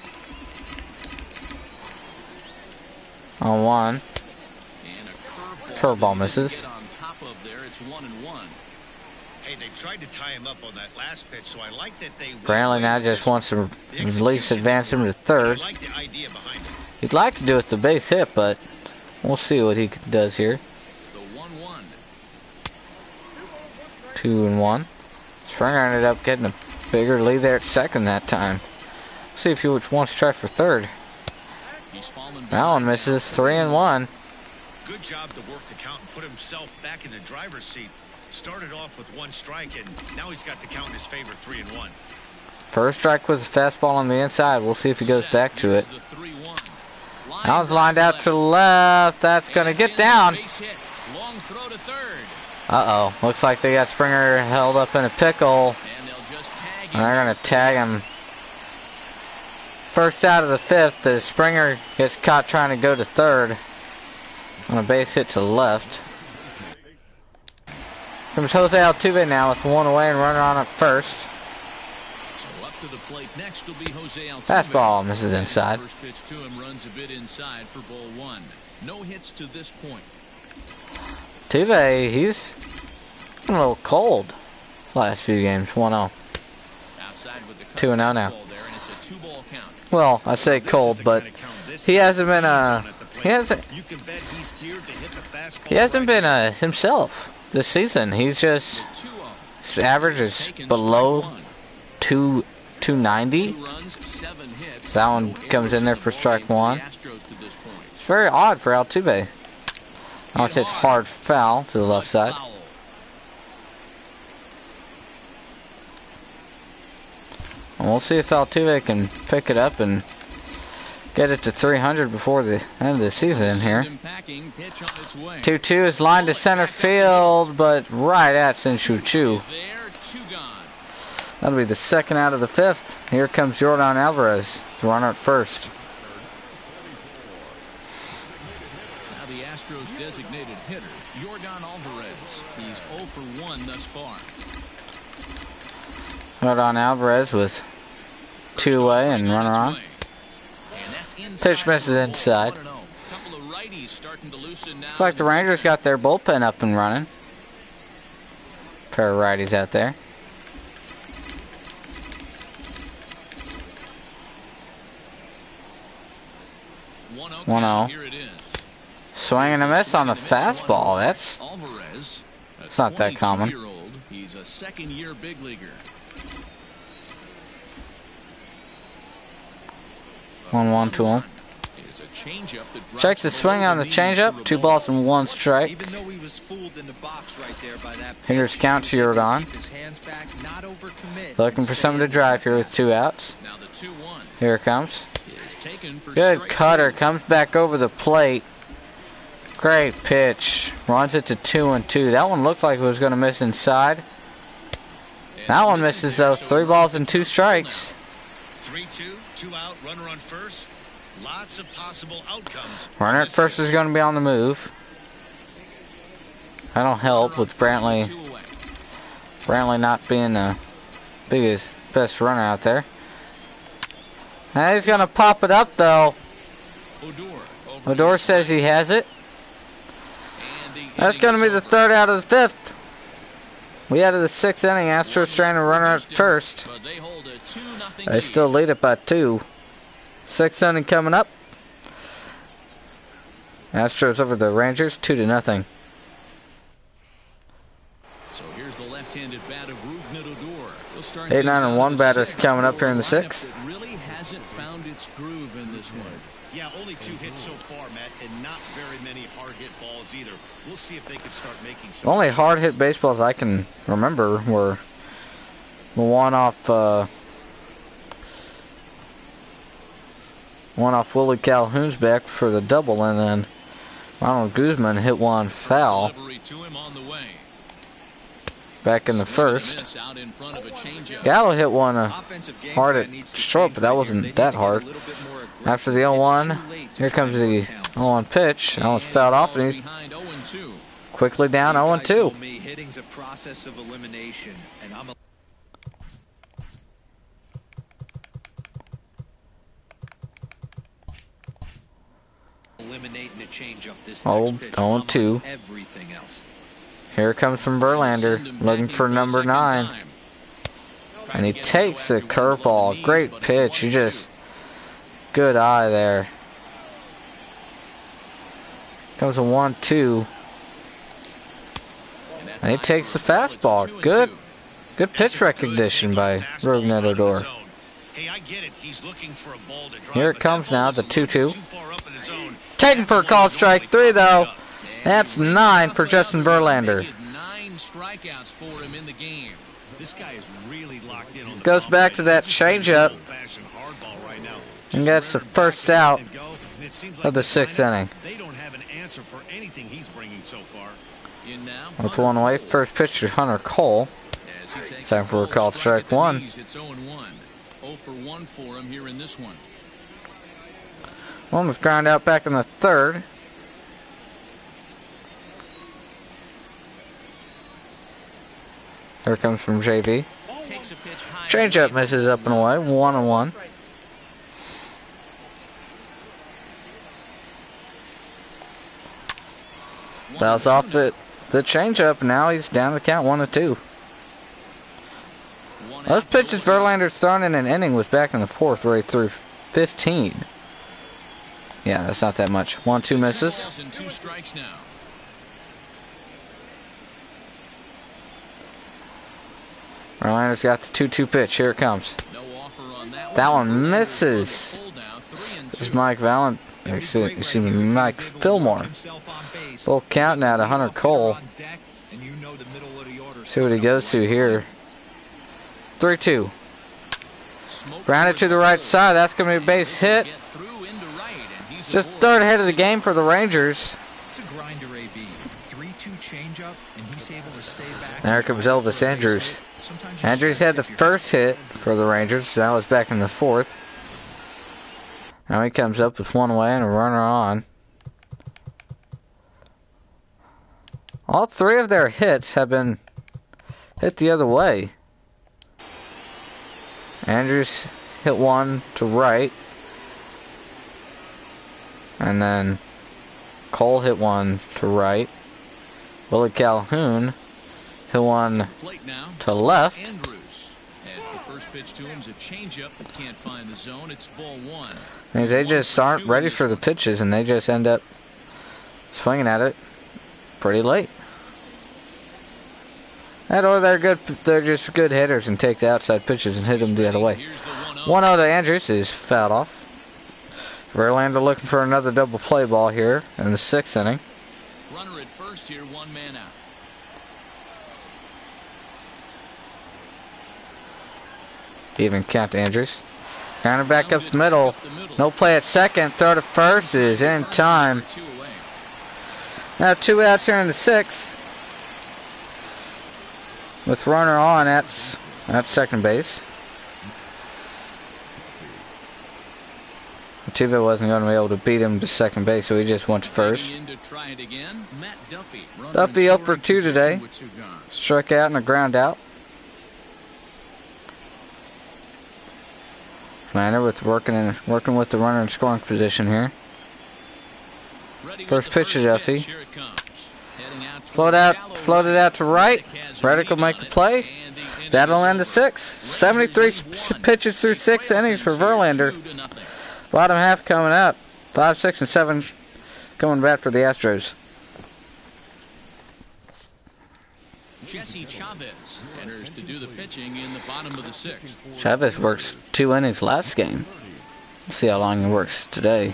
On one. Curveball misses. Hey, they tried to tie him up on that last pitch, so I like that they. Brantley now just wants to at least advance him to third. I like the idea behind it. He'd like to do it the base hit, but we'll see what he does here. The 1-1. 2-1. Springer ended up getting a bigger lead there at second that time. See if he wants to try for third. That one misses. 3-1. Good job to work the count and put himself back in the driver's seat. Started off with 1 strike, and now he's got the count in his favor, 3-1. First strike was a fastball on the inside. We'll see if he goes back to it. That one's lined out to the left. That's going to get down. Uh-oh. Looks like they got Springer held up in a pickle. And they're going to tag him. First out of the fifth, the Springer gets caught trying to go to third. On a base hit to the left. Comes Jose Altuve now with 1 away and runner on at first. So up to the plate next will be Jose Altuve. Fastball misses inside. First pitch to him runs a bit inside for ball 1. No hits to this point. Altuve, he's a little cold last few games. 1-0. 2-0 now. Well, I say cold, but he hasn't been he hasn't been himself this season. He's just, his average is below 290. That one comes in there for strike 1. It's very odd for Altuve. Now it's hit hard foul to the left side. And we'll see if Altuve can pick it up and get it to 300 before the end of the season here. 2-2 is lined to center field, but right at Sin-Shu Chu. That'll be the second out of the fifth. Here comes Jordan Alvarez to run at first. Now the Astros designated hitter, Jordan Alvarez. He's 0 for 1 thus far. Jordan Alvarez with 2 away and runner on. Pitch misses inside. Looks like the Rangers got their bullpen up and running. Pair of righties out there. 1-0. Swing and a miss on the fastball. That's not that common. He's a second-year big leaguer. 1-1 to him. Is a changeup that drops Checks the swing on the changeup. 2 balls and 1 strike. Even though he was fooled in the box right there by that pitch, Hitters count he was able to on. keep his hands back, not overcommit, Looking and for stay someone to in the drive here second with 2 outs. Now the 2-1 Here it comes. is taken for Good strike cutter. 2. Comes back over the plate. Great pitch. Runs it to 2-2. That one looked like it was going to miss inside. And That one misses misses there, though. so 3 it balls runs and the 2 first strikes. 3-2, 2 out, runner on first. Lots of possible outcomes. Runner at first is going to be on the move. That'll help with Brantley. Brantley not being the best runner out there. Now he's going to pop it up though. Odor says he has it. That's going to be the 3rd out of the 5th. We out of the 6th inning. Astros trying to run at first. They still lead it by 2. 6th inning coming up. Astros over the Rangers 2-0. So here's the left-handed bat of Rougned Odor. He'll start 8, 9, and 1 batters 6th coming up for here in a the lineup 6th. that really hasn't found its groove in this one. Yeah, only 2 hits so far, Matt, and not very many hard hit balls either. We'll see if they can start making some. The only hard hit adjustments. baseballs I can remember were the one off Willie Calhoun's back for the double, and then Ronald Guzman hit one foul Delivery to him on the way. back in the Swing and a first. miss out in front of a changeup. Gallo hit one Offensive game hard plan at needs to short, change but that right wasn't here. They that need to get a hard. little bit more aggressive. After the It's 0-1, too late to here try comes and the grow counts. 0-1 pitch. That one's fouled off, and he's Behind 0-2. quickly down You guys 0-2. know me, hitting's a process of elimination, and I'm eliminating the changeup this Oh, next pitch. 0-2. I'm on everything else. Here it comes from Verlander, looking for number 9. And he takes the curveball. Great pitch. He just... Good eye there. Comes a 1-2. And he takes the fastball. Good pitch recognition by Rougned Odor. Hey, I get it. He's looking for a ball to drive, Here it but comes that ball now, is the a little bit 2-2. too far up in his zone. Taken for a call strike 3 though. That's 9 for Justin Verlander. 9 strikeouts for him in the game. This guy is really locked in on the Goes ball back right to now. that Just a changeup. old-fashioned hardball right now. And Just gets the let him first back out and go, and it seems of the this 6th lineup, inning. They don't have an answer for anything he's bringing so far. In now, With Hunter 1 away, Cole. first pitch to Hunter Cole. As he takes Time for a full called strike at the 1. knees, It's 0-1. 0 for 1 for him here in this one. One was ground out back in the 3rd. Here comes from JV. Takes a pitch high Changeup away misses up and away. 1-1. Bounce off it. The changeup. Now he's down to count 1-2. Those pitches Verlander's thrown in an inning was back in the 4th where he threw 15. Yeah, that's not that much. 1-2 misses. 2 balls and 2 strikes now. Verlander's got the 2-2 pitch. Here it comes. No offer on that That one. one misses. Pull now, 3-2. This is Mike Valent. Excuse me, Mike Fillmore. Full count now to Hunter Cole. See what he goes to here. 3-2. Grounded to the right side. That's going to be a base hit. Get through into right, and he's Just aboard. third ahead of the game for the Rangers. It's a grinder, AB. 3-2 changeup, and he's able to stay back. There comes Elvis Andrews. Andrews had the first hit for the Rangers. That was back in the 4th. Now he comes up with 1 away and a runner on. All 3 of their hits have been hit the other way. Andrews hit 1 to right. And then Cole hit 1 to right. Willie Calhoun hit 1 Plate now. to left. Andrews. As the first pitch to him is a changeup that can't find the zone. It's ball 1. And they just aren't ready for the pitches, and they just end up swinging at it pretty late. And or they're just good hitters and take the outside pitches and hit them the other way. 1-0 to Andrews is fouled off. Verlander looking for another double play ball here in the 6th inning. Runner at first here, 1 man out. Even count Andrews. Grounder back up the middle. No play at second. Throw to first is in time. Now 2 outs here in the 6th. With runner on at second base. Tuba wasn't going to be able to beat him to second base, so he just went to first. Duffy up for 2 today. Struck out and a ground out. Commander with working with the runner in scoring position here. First pitch to Duffy. Floated out to right. Reddick will make the play. That'll end the 6th. 73 pitches through 6 innings for Verlander. Bottom half coming up. 5, 6, and 7 coming back for the Astros. Jesse Chavez enters to do the pitching in the bottom of the 6th. Chavez works 2 innings last game. Let's see how long he works today.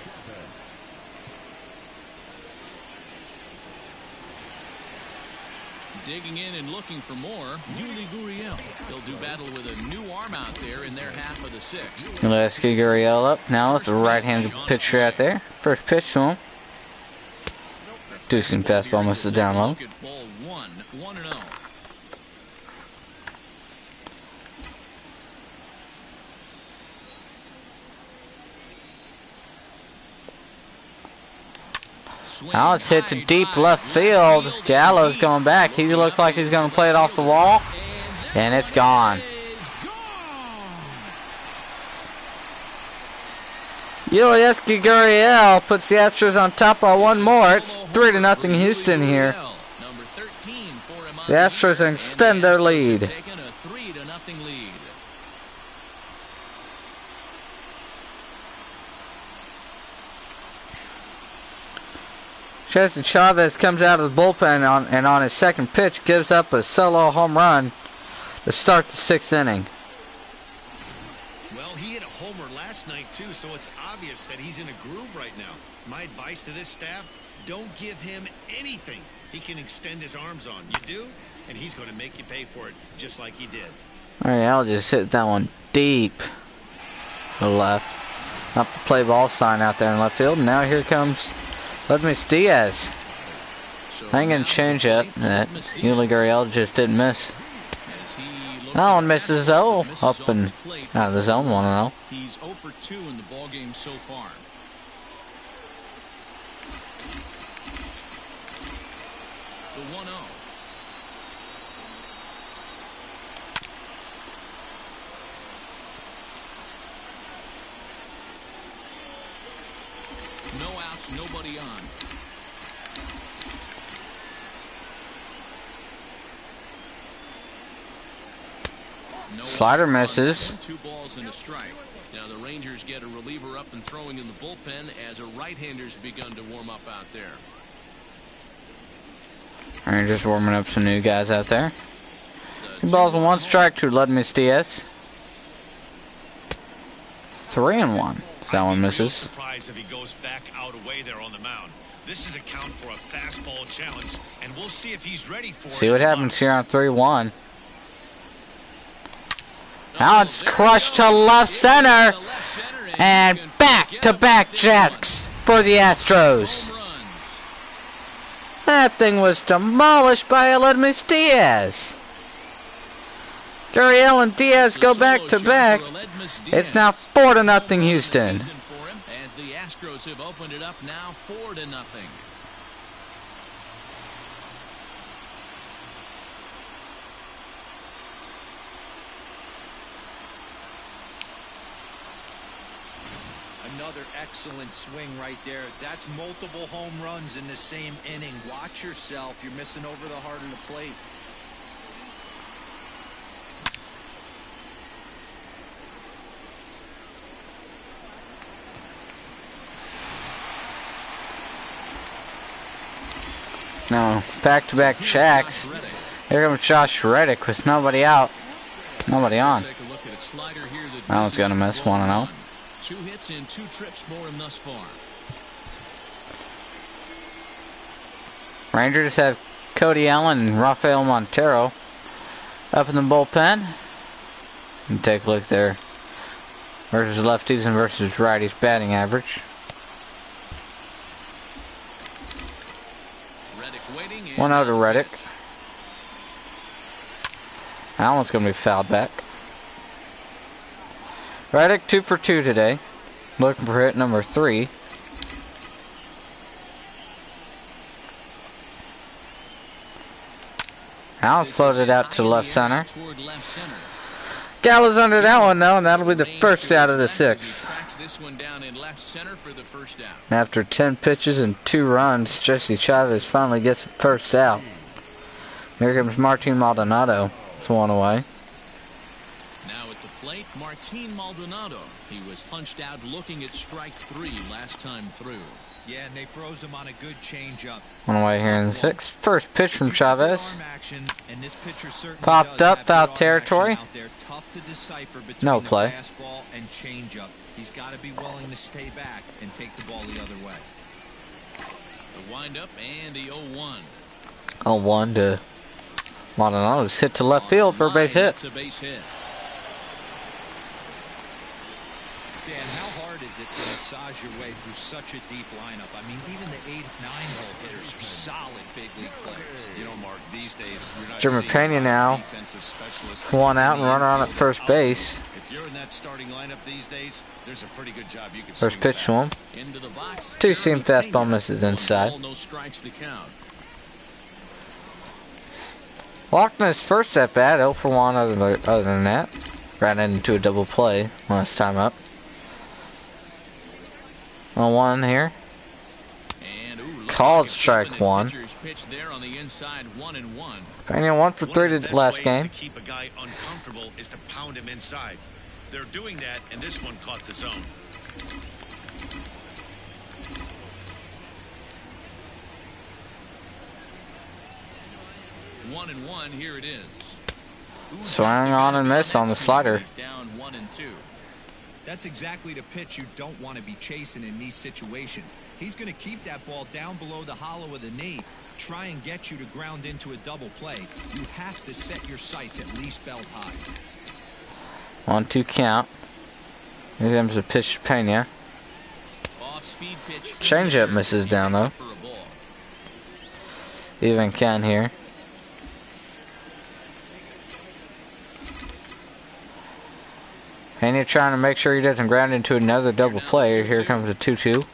Digging in and looking for more, Yuli Gurriel. He'll do battle with a new arm out there in their half of the 6th. Let's get Gurriel up now with the right-handed pitcher out there. First pitch to him. Deucing fastball misses down low. Ball 1-0. Now it's hit to deep left field. Gallo's going back. He looks like he's going to play it off the wall. And it's gone. Yulieski Gurriel puts the Astros on top by 1 more. It's 3-0 Houston here. The Astros extend their lead. Jesse Chavez comes out of the bullpen and on his second pitch gives up a solo home run to start the 6th inning. Well, he hit a homer last night too, so it's obvious that he's in a groove right now. My advice to this staff, don't give him anything he can extend his arms on. You do, and he's going to make you pay for it just like he did. All right, I'll just hit that one deep to the left. Up the play ball sign out there in left field. And now here comes Ledmus Diaz. Hanging changeup that Yuli Gurriel just didn't miss. That one misses though. Up and out of the zone, 1-0. He's 0 for 2 in the ball game so far. The 1-0. No outs, nobody on. No Slider misses. 2 balls and a strike. Now the Rangers get a reliever up and throwing in the bullpen as a right-hander's begun to warm up out there. Rangers warming up some new guys out there. 2 balls and 1 strike to Ledmus Diaz. 3-1. That one misses. Surprised if he goes back out away there on the mound. This is a count for a fastball challenge, and we'll see if he's ready for it. See what happens here on 3-1. Now it's crushed to left center. And back-to-back jacks for the Astros. That thing was demolished by Ledmus Diaz. Gurriel and Diaz go back-to-back. It's now 4-0 Houston. As the Astros have opened it up now 4-0. Another excellent swing right there. That's multiple home runs in the same inning. Watch yourself. You're missing over the heart of the plate. Now, back-to-back jacks. Here comes Josh Reddick with nobody out. Nobody on. That one's going to miss 1-0. 2 hits and 2 trips for him thus far. Rangers have Cody Allen and Rafael Montero up in the bullpen. And take a look there. Versus lefties and versus righties batting average. 1-0 to Reddick. That one's going to be fouled back. Reddick 2 for 2 today. Looking for hit number 3. Now floated out to left center. Gallo's under that one though, and that'll be the first out of the 6th. After 10 pitches and 2 runs, Jesse Chavez finally gets the first out. Here comes Martin Maldonado. It's 1 away. Now at the plate, Martin Maldonado. He was punched out looking at strike 3 last time through. Yeah, and they froze him on a good changeup. 1 away here in the 6th. First pitch from Chavez. Popped up, foul territory. No play. And changeup. He's got to be willing to stay back and take the ball the other way. The windup and the 0-1. 0-1 to Maldonado's hit to left field for a base hit. It's a base hit. Dan, how hard is it to massage your way through such a deep lineup? I mean, even the 8, 9 hole hitters are solid big league players. You know, Mark, these days you're not Jimmy Pena now. 1 out and runner on at first base. If you're in that starting lineup these days, there's a pretty good job you can First pitch to him. Into the box. 2-seam fastball misses inside. No strikes to count. Walked in his first at bat, 0 for 1 other than that. Ran into a double play last time up. 1-1 here. Called strike 1. Pena 1 for 3 to last game. To keep a guy uncomfortable is to pound him inside. They're doing that, and this one caught the zone. One and one, here it is. Swing on and miss on the slider. Down 1-2. That's exactly the pitch you don't want to be chasing in these situations. He's going to keep that ball down below the hollow of the knee, try and get you to ground into a double play. You have to set your sights at least belt high. 1-2 count. Here comes a pitch to Pena. Off-speed pitch. Changeup misses down though. Even Ken here. Pena trying to make sure he doesn't ground into another double play. Here comes a 2-2.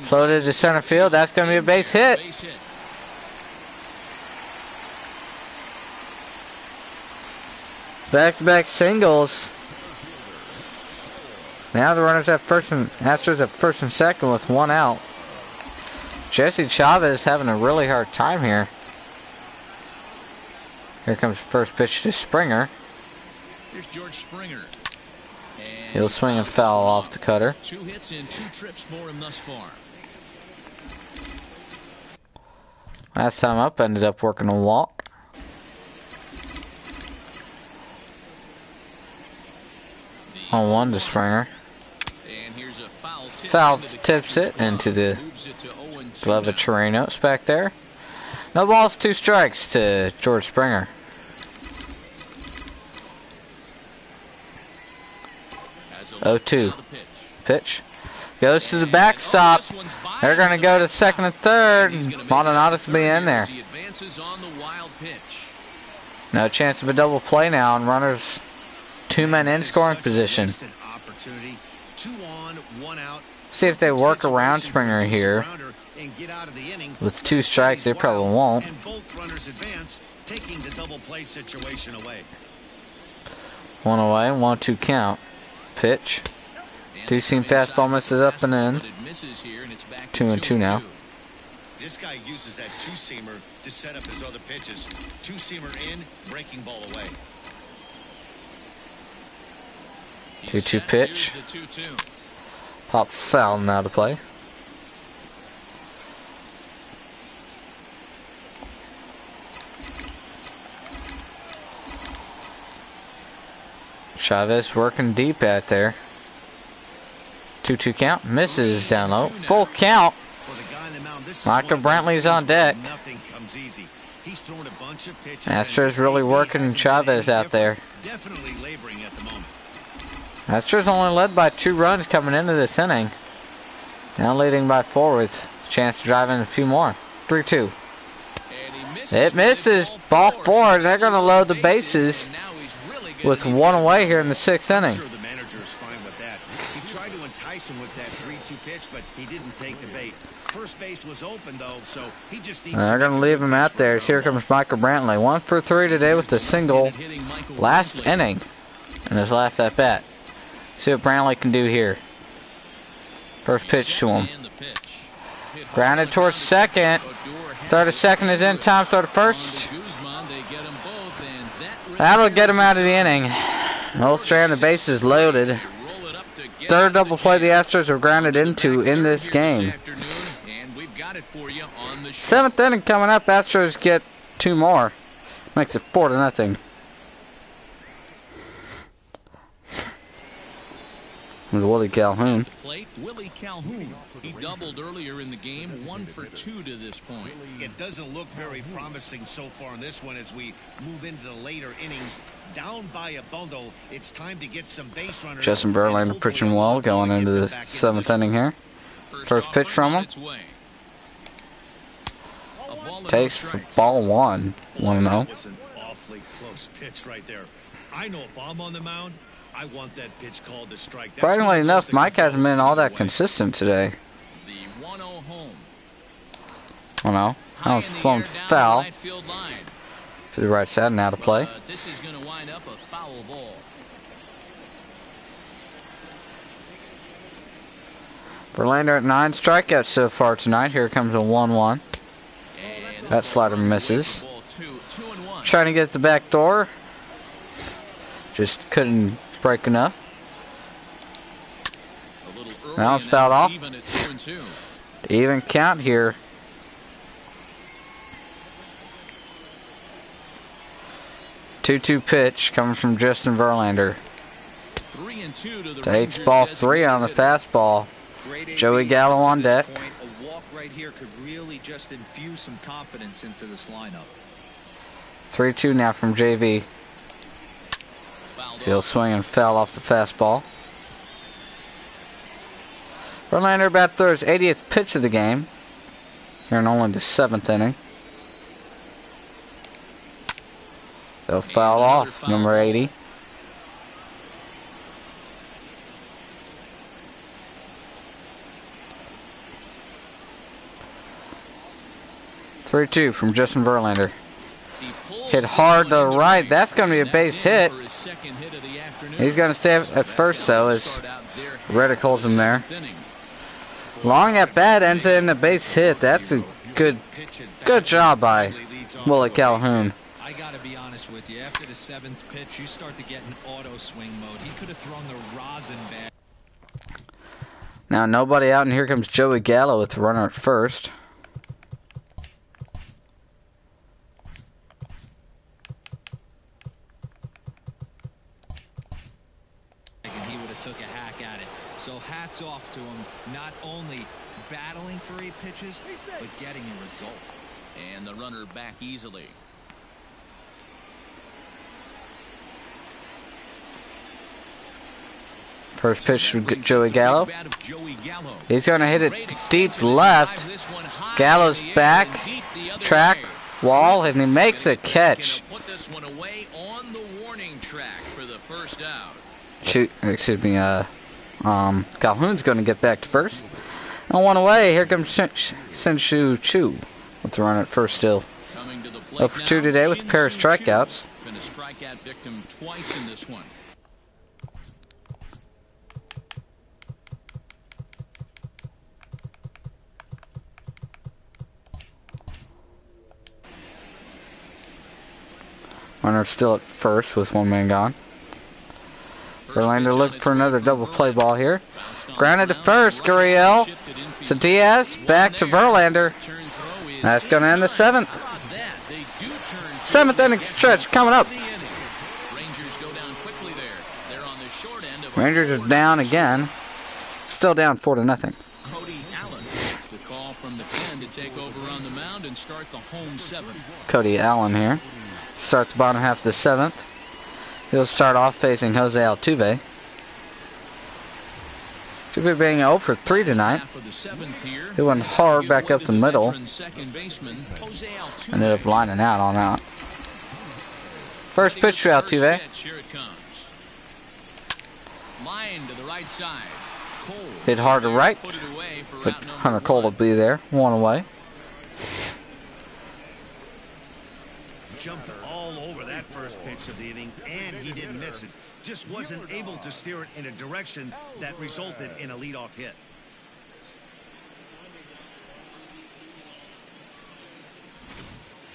Floated to center field. That's going to be a base hit. Back-to-back singles. Now the runners at first and Astros at first and second with 1 out. Jesse Chavez having a really hard time here. Here comes the first pitch to Springer. Here's George Springer. He'll swing and foul off the cutter. 2 hits and 2 trips for him thus far. Last time up, ended up working a walk. On 1 to Springer. And here's a Foul tips it into the glove of Chirinos back there. No balls, 2 strikes to George Springer. Oh, 2 pitch goes to the backstop. They're going to go to second and third. Maldonado's will be in there. No chance of a double play now, and runners 2 men in scoring position. See if they work around Springer here. With 2 strikes, they probably won't. One away, 1-2 count. Pitch. 2-seam fastball misses up and in. 2-2 now. This guy uses that 2-seamer to set up his other pitches. 2-seamer in, breaking ball away. 2-2 pitch. Pop foul now to play. Chavez working deep out there. 2-2 count. Misses down low. Full count. Micah Brantley's on deck. Nothing comes easy. He's thrown a bunch of pitches. Astros really working Chavez out there. Definitely laboring at the moment. Astros only led by 2 runs coming into this inning. Now leading by 4 with a chance to drive in a few more. 3-2. It misses. Ball 4. They're going to load the bases with 1 away here in the 6th inning. I'm sure the manager is fine with that. He tried to entice him with that 3-2 pitch, but he didn't take the bait. First base was open though, so he just needs. They're going to leave him out there. Here comes Michael Brantley. 1 for 3 today with the single last inning in his last at bat. See what Brantley can do here. First pitch to him. Grounded towards second. Throw to second is in time. Throw to first. That'll get him out of the inning. Oldstrand, the base is loaded. 3rd double play the Astros are grounded into in this game. 7th inning coming up. Astros get 2 more. Makes it 4-0. With Willie Calhoun. Willie Calhoun. He doubled earlier in the game, 1 for 2 to this point. It doesn't look very promising so far in this one as we move into the later innings. Down by a bundle, it's time to get some base runners. Justin Verlander pitching well going into the 7th inning here. First pitch from him. Takes for ball 1. 1-0. That was an awfully close pitch right there. I know if I'm on the mound, I want that pitch called a strike. Surprisingly enough, Mike hasn't been all that consistent today. The 1-0 home. Oh no. That was flown foul to the right side and out of play. This is going to wind up a foul ball. Verlander at 9 strikeouts so far tonight. Here comes a 1-1. That slider misses. Trying to get the back door. Just couldn't break enough. Now it's fouled off. Even count here. Two-two pitch coming from Justin Verlander. 3-2 Takes ball 3 on the fastball. Joey Gallo on deck. A walk right here could really just infuse some confidence into this lineup. 3-2 now from JV. Field swing and foul off the fastball. Verlander about to throw his 80th pitch of the game. Here in only the 7th inning. They'll foul off number 80. Three-two from Justin Verlander. Hit hard to the right. That's going to be a base hit. He's going to stay at first, though, as Reddick holds him there. Long at bat ends in a base hit. That's a good job by Willie Calhoun. I got to be honest with you. After the 7th pitch, you start to get in auto swing mode. He could have thrown the rosin bat. Now nobody out, and here comes Joey Gallo with the runner at first. He would have took a hack at it. So hats off to him, not only battling for 8 pitches, but getting a result. And the runner back easily. First pitch from Joey Gallo. He's going to hit it deep left. Gallo's back, track, wall, and he makes a catch. Shoot, excuse me. Calhoun's going to get back to first. And 1 away. Here comes Shin-Soo Choo with the run at first still. 0 for 2 today with a pair of strikeouts. Been a strikeout victim twice in this one. Runner still at first with 1 man gone. Verlander looking for another double play ball here. Grounded to first, Gurriel to Diaz, back to Verlander. That's going to end the 7th. 7th inning stretch coming up. Rangers are down again. still down 4-0. Cody Allen gets the call from the pen to take over on the mound and start the home seventh. Cody Allen here. Starts the bottom half of the 7th. He'll start off facing Jose Altuve. Altuve being 0 for 3 tonight. He went hard back up the middle. Ended up lining out on that. First pitch to Altuve. Line to the right side. Hit hard to right, but Hunter Cole will be there, 1 away. Jumped all over that first pitch of the inning, and he didn't miss it. Just wasn't able to steer it in a direction that resulted in a leadoff hit.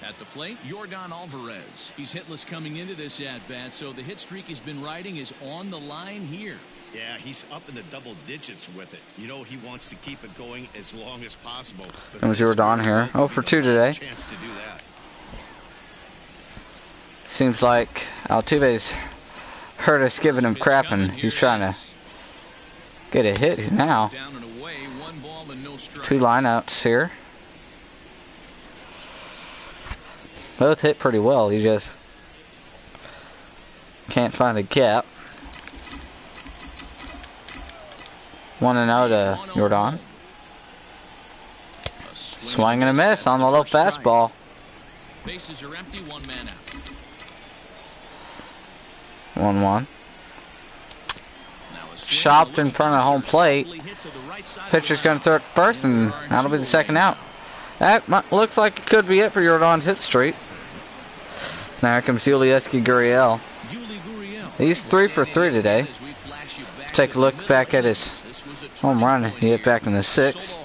At the plate, Yordan Alvarez. He's hitless coming into this at-bat, so the hit streak he's been riding is on the line here. Yeah, he's up in the double digits with it. You know he wants to keep it going as long as possible. Comes Yordan here. 0 for 2 today. Chance to do that. Seems like Altuve's heard us giving him crap, and he's trying to get a hit now. 2 lineouts here. Both hit pretty well. He just can't find a gap. 1-0 to Yordan. Swing and a miss on the low fastball. Bases are empty, 1 man out. 1-1. Chopped in front of home plate. Pitcher's going to throw it first, and that'll be the second out. That looks like it could be it for Yordan's hit streak. Now here comes Yulieski Gurriel. He's 3 for 3 today. Take a look back at his home run he hit back in the 6th.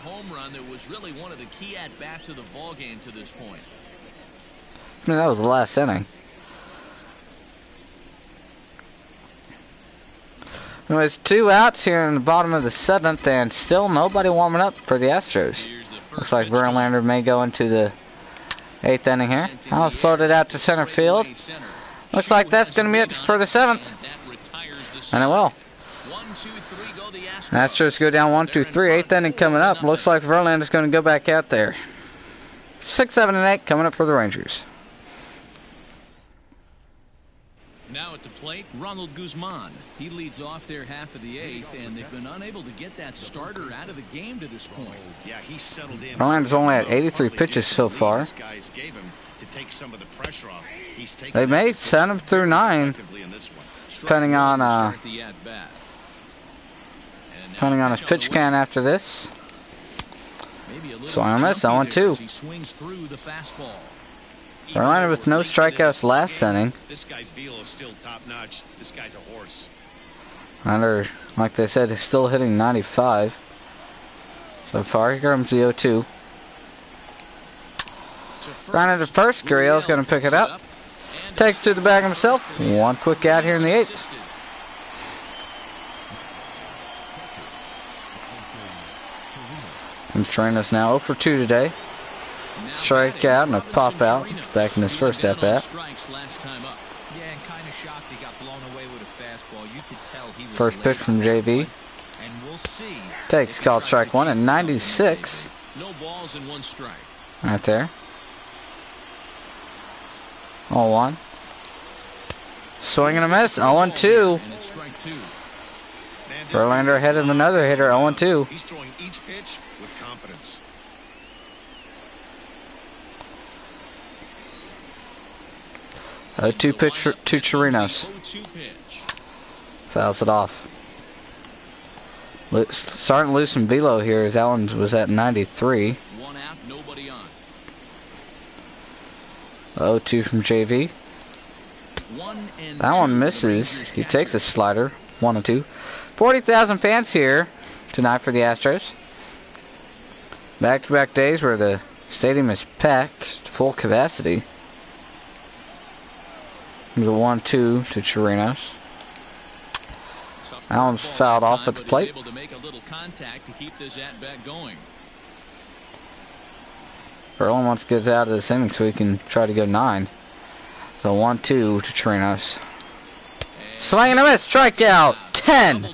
I mean, that was the last inning. Anyways, 2 outs here in the bottom of the 7th, and still nobody warming up for the Astros. Looks like Verlander may go into the 8th inning here. Now it's floated out to center field. Looks like that's going to be it for the 7th. And it will. Astros go down 1-2-3. 8th inning coming up. Looks like Verlander's going to go back out there. 6, 7, and 8 coming up for the Rangers. Now at the plate, Ronald Guzman. He leads off their half of the 8th, and they've been unable to get that starter out of the game to this point. Yeah, he settled in. Verlander's only had 83 pitches so far. They may send him through 9, depending on his pitch count after this. So I missed 0-2. Verlander with no strikeouts last inning. This guy's velo is still top notch. This guy's a horse. Verlander, like they said, is still hitting 95 so far. Here comes the 0-2. Grounded to first. Gurriel's going to pick it up. Takes to the bag himself. 1 quick out here in the 8th. And Trinos now 0 for 2 today. Strike out and a pop out back in his first at bat. First pitch from JB. Takes called strike 1 at 96. No balls and 1 strike. Right there. 0-1. Swing and a miss. 0-2. Verlander ahead of another hitter. 0-2. He's throwing each pitch with confidence. 0-2 pitch to Chirinos. Fouls it off. Starting to lose some velo here as Allen was at 93. 1 out, nobody on. 0-2 from JV. That one misses. He takes a slider. 1-2. 40,000 fans here tonight for the Astros. Back-to-back days where the stadium is packed to full capacity. There's a 1-2 to Chirinos. Allen's fouled off at the plate. Verlander wants to get out of this inning so he can try to go 9. So 1-2 to Chirinos. Swing and a miss. Strikeout. 10.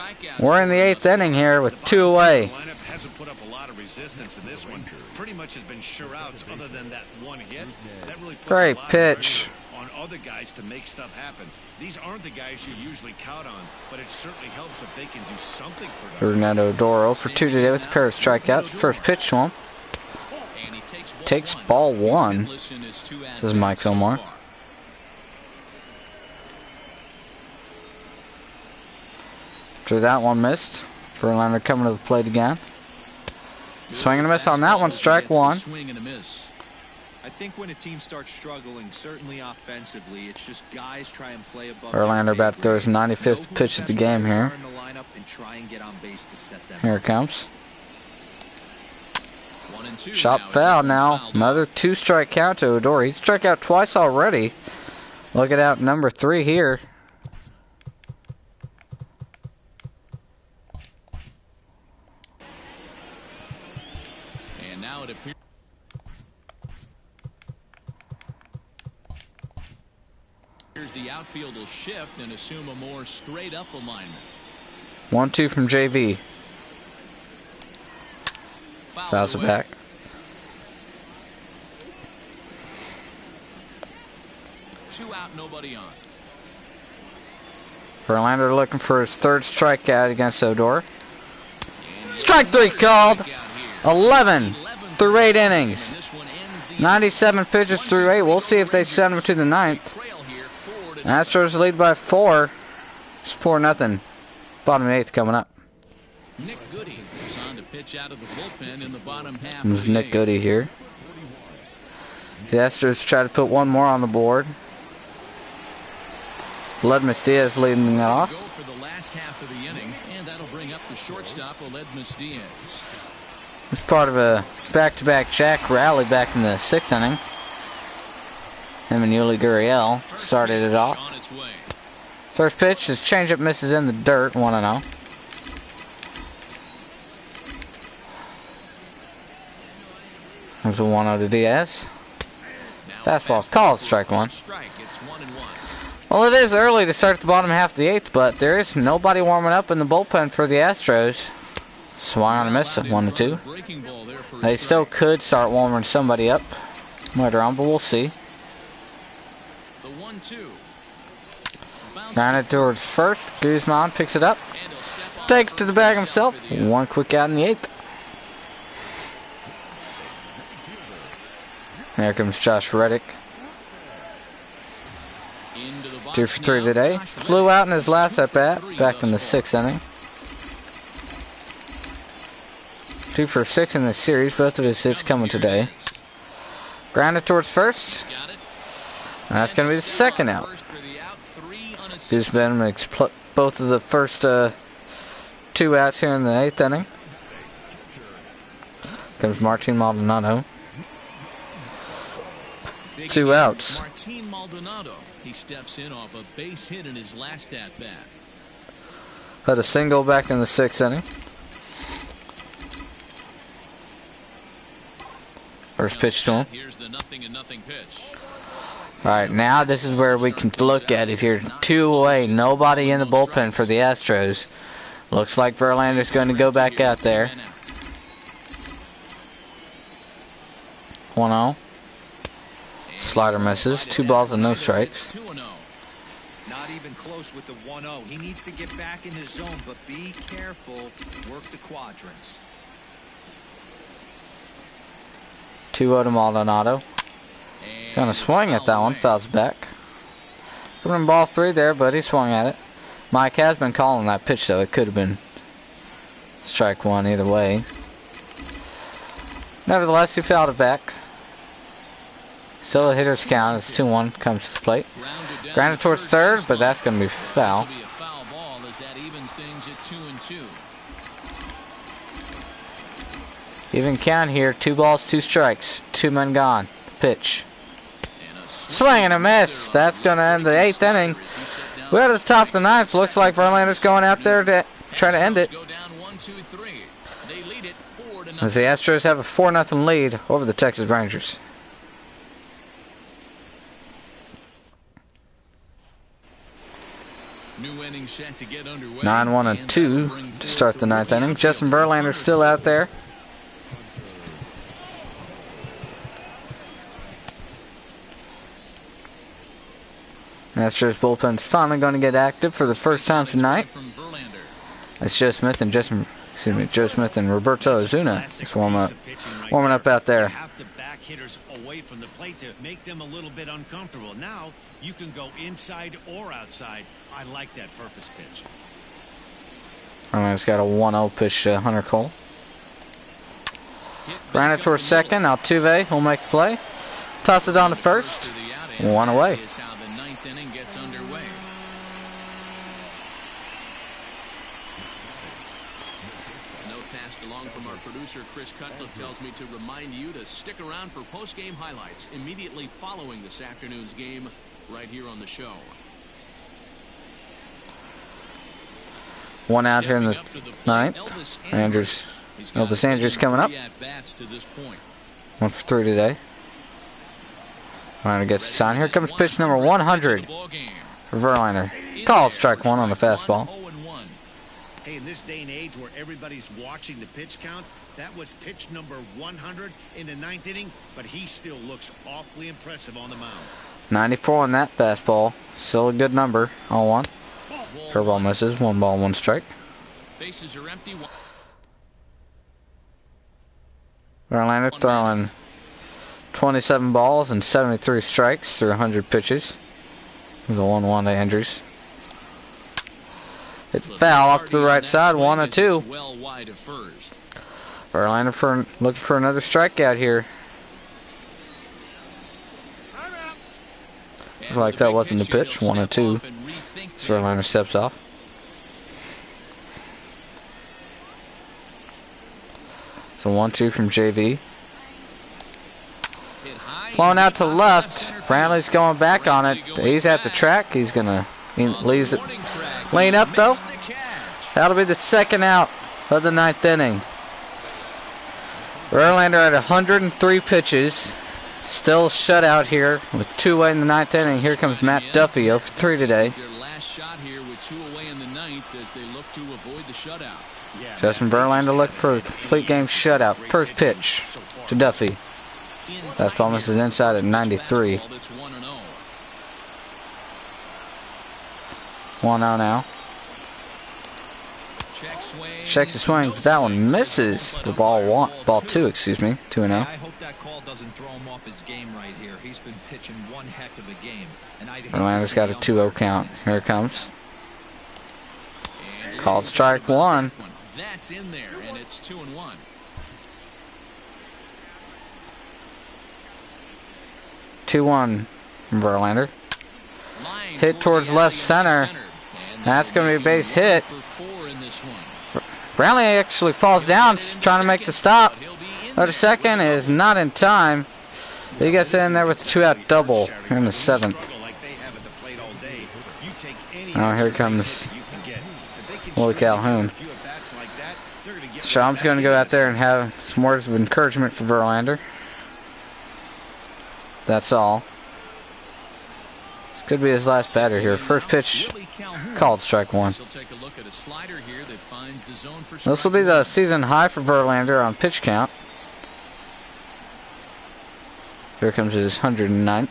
strikeouts. We're in the 8th inning here with 2 away. The lineup hasn't put up a lot of resistance in this one. Pretty much has been sure outs other than that one hit. That really puts Great a lot pitch. of pressure on other guys to make stuff happen. These aren't the guys you usually count on, but it certainly helps if they can do something productive. Fernando Doro for 2 today with the pair of strikeouts. First pitch to him. And he Takes ball 1. This is Mike Fillmore. After that one missed, Verlander coming to the plate again. Swing and a miss on that one, strike 1. I think when a team starts struggling, certainly offensively, it's just guys try and play above. Verlander about to throw his 95th pitch of the game here. Here it comes. Shot foul now. Another 2-strike count to Odor. He's struck out twice already. Look at out number 3 here. And now it appears the outfield will shift and assume a more straight-up alignment. 1-2 from JV. Fouls it back. Two out, nobody on. Verlander looking for his 3rd strikeout against Odor. Strike 3 called. 11 through 8 innings. 97 pitches through 8. We'll see if they send him to the 9th. Astros lead by 4. It's 4-0. Bottom 8th coming up. Nick Goody is on to pitch out of the bullpen in the bottom half. There's Nick Goody here. The Astros try to put one more on the board. Ledmus Diaz leading it off. Go for the last half of the inning, and that'll bring up the shortstop, Ledmus Diaz. It's part of a back-to-back Jack rally back in the 6th inning. Him and Yuli Gurriel started it off. First pitch, his changeup misses in the dirt, 1-0. There's a 1-0 to Diaz. Fastball called, strike 1. Well, it is early to start the bottom half of the 8th, but there is nobody warming up in the bullpen for the Astros. Swung on a miss, 1-2. They still could start warming somebody up later on, but we'll see. Grounded towards first. Guzman picks it up. Takes it to the bag himself. One quick out in the 8th. Here comes Josh Reddick. 2 for 3 today. Flew out in his last at bat back in the 6th inning. 2 for 6 in the series. Both of his hits coming today. Grounded towards first. And that's going to be the 2nd out. Guzman makes both of the first 2 outs here in the 8th inning. Comes Martin Maldonado. 2 outs. Martin Maldonado. He steps in off a base hit in his last at bat. Had a single back in the 6th inning. First pitch to him. Here's the 0-0 pitch. Alright, now this is where we can look at it here. 2 away, nobody in the bullpen for the Astros. Looks like Verlander's going to go back out there. 1-0. Slider misses. 2 balls and no strikes. Not even close with the 1-0. He needs to get back in his zone, but be careful. Work the quadrants. 2-0 to Maldonado. Gonna swing at that one. Fouls back. Coming in ball 3 there, but he swung at it. Mike has been calling that pitch, though. It could have been strike 1 either way. Nevertheless, he fouled it back. Still a hitter's count as 2-1 comes to the plate. Grounded towards third, but that's going to be foul. Even count here. 2 balls, 2 strikes. 2 men gone. Pitch. Swing and a miss. That's going to end the 8th inning. We're at the top of the 9th. Looks like Verlander's going out there to try to end it. As the Astros have a 4-0 lead over the Texas Rangers. New inning set to get underway. 9-1 and 2 to start the 9th inning. Justin Verlander still out there. Astros bullpen's finally going to get active for the first time tonight. It's Joe Smith and Roberto Ozuna just warming up out there. Have the back hitters away from the plate to make them a little bit uncomfortable. Now you can go inside or outside. I like that purpose pitch. Verlander's got a 1-0 pitch to Hunter Cole. Ran it towards second. Altuve will make the play. Toss it on to first. 1 away. From our producer Chris Cutcliffe tells me to remind you to stick around for post-game highlights immediately following this afternoon's game right here on the show. One out here in the 9th. Elvis Andrews coming up. 1 for 3 today. Verlander gets the sign. Here comes pitch number 100 for Verlander. Called strike 1 on the fastball. Hey, in this day and age where everybody's watching the pitch count, that was pitch number 100 in the 9th inning, but he still looks awfully impressive on the mound. 94 on that fastball. Still a good number. 0-1. Curveball misses. 1 ball, 1 strike. Bases are empty. Verlander throwing 27 balls and 73 strikes through 100 pitches. There's a 1-1 to Andrews. Hit foul off to the right side, 1-2. Verlander looking for another strikeout here. Looks like that wasn't the pitch, 1-2. So Verlander steps off. So 1-2 from JV. Flowing out to left. Brantley's going back on it. He's at the track. He's going to leave it. Lane up though. That'll be the second out of the 9th inning. Verlander at 103 pitches. Still shut out here with 2 away in the 9th inning. Here comes Matt Duffy, 0 for 3 today. Justin Verlander looking for a complete game shutout. First pitch to Duffy. Fastball misses inside at 93. 1-0 now. Checks the swing. That one misses. The ball 2, excuse me. 2-0. I hope that call doesn't throw him off his game right here. He's been pitching one heck of a game. Verlander's got a 2-0 count. Here it comes. Called strike 1. That's in there, and it's 2-1. Two-1 from Verlander. Hit towards left center. That's going to be a base hit. Brantley actually falls down trying to make the stop. But the second is not in time. He gets in there with a 2-out double here in the 7th. Oh, here comes Willie Calhoun. Schaum's going to go out there and have some words of encouragement for Verlander. That's all. This could be his last batter here. First pitch called strike 1. This will be the season high for Verlander on pitch count. Here comes his 109th.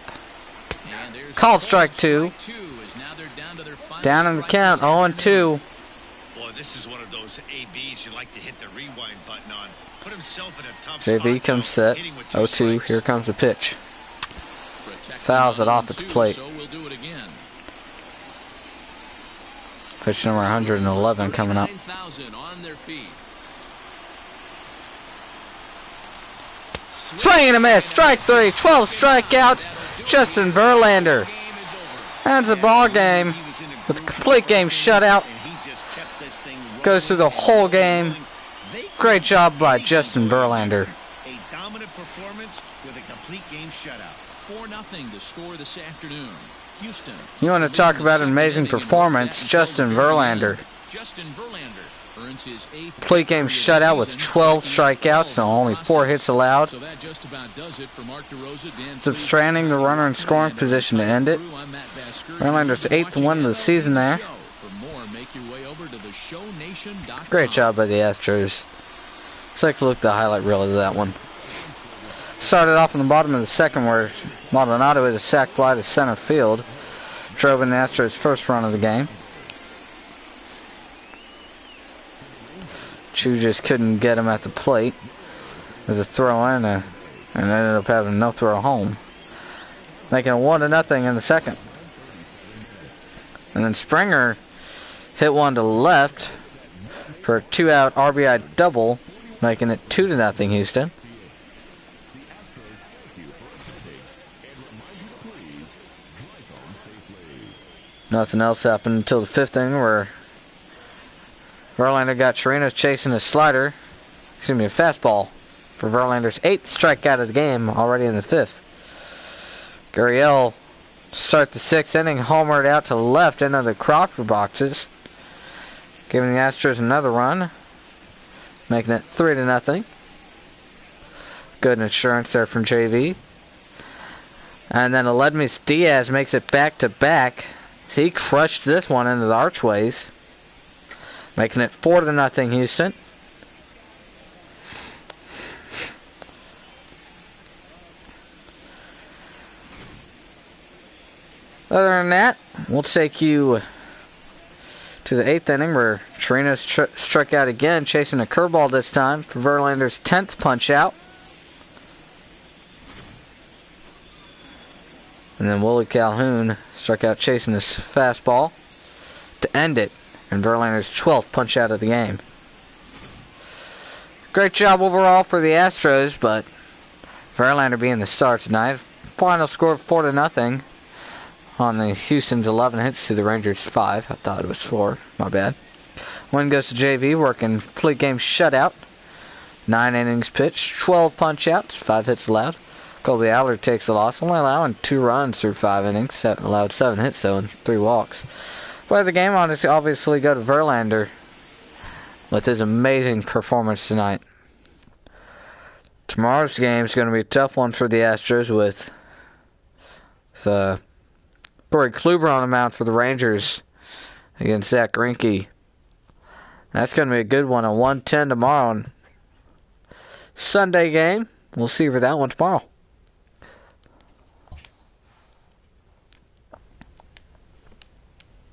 Called strike 2. Down in the count, 0-2. Boy, this is one of those ABs you like to hit the rewind button on. Put himself in a tough JV spot, comes set. 0-2. Here comes the pitch. Fouls it off at the plate. Pitch number 111 coming up. Swing and a miss. Strike 3. 12 strikeouts. Justin Verlander ends the ball game with a complete game shutout. Goes through the whole game. Great job by Justin Verlander. A dominant performance with a complete game shutout. 4-0 to score this afternoon. Houston. You want to talk about an amazing performance, Justin Verlander. Justin Verlander earns his 8th Complete game shutout with 12 strikeouts and only 4 hits allowed. So that just about does it for Mark DeRosa, Dan Substranding the runner in scoring position to end it. Verlander's 8th win of the season there. MLBTheShow.com. Great job by the Astros. Let's take a look at the highlight reel of that one. Started off in the bottom of the second where Maldonado hit a sac fly to center field. Drove in the Astros' first run of the game. Chu just couldn't get him at the plate. There's a throw in and ended up having no throw home. Making it 1-0 in the second. And then Springer hit one to left for a 2-out RBI double, making it 2-0 Houston. Nothing else happened until the fifth inning where Verlander got Chirinos chasing a slider. A fastball for Verlander's 8th strikeout of the game already in the fifth. Gurriel start the sixth inning, homered out to left into the Crawford boxes, giving the Astros another run, making it 3-0. Good insurance there from JV. And then Aledmys Diaz makes it back-to-back. He crushed this one into the archways, making it 4-0 Houston. Other than that, we'll take you to the eighth inning where Chirinos struck out again, chasing a curveball this time for Verlander's 10th punch out. And then Willie Calhoun struck out chasing this fastball to end it, and Verlander's 12th punch out of the game. Great job overall for the Astros, but Verlander being the star tonight. Final score of 4-0 on the Houston's 11 hits to the Rangers' 5. I thought it was 4. My bad. Win goes to JV, working complete game shutout. 9 innings pitched, 12 punch outs, 5 hits allowed. Colby Allard takes the loss, only allowing 2 runs through 5 innings. Allowed 7 hits, though, and 3 walks. Play of the game, obviously, go to Verlander with his amazing performance tonight. Tomorrow's game is going to be a tough one for the Astros with Corey Kluber on the mound for the Rangers against Zach Greinke. That's going to be a good one, a 1:10 tomorrow. Sunday game. We'll see for that one tomorrow.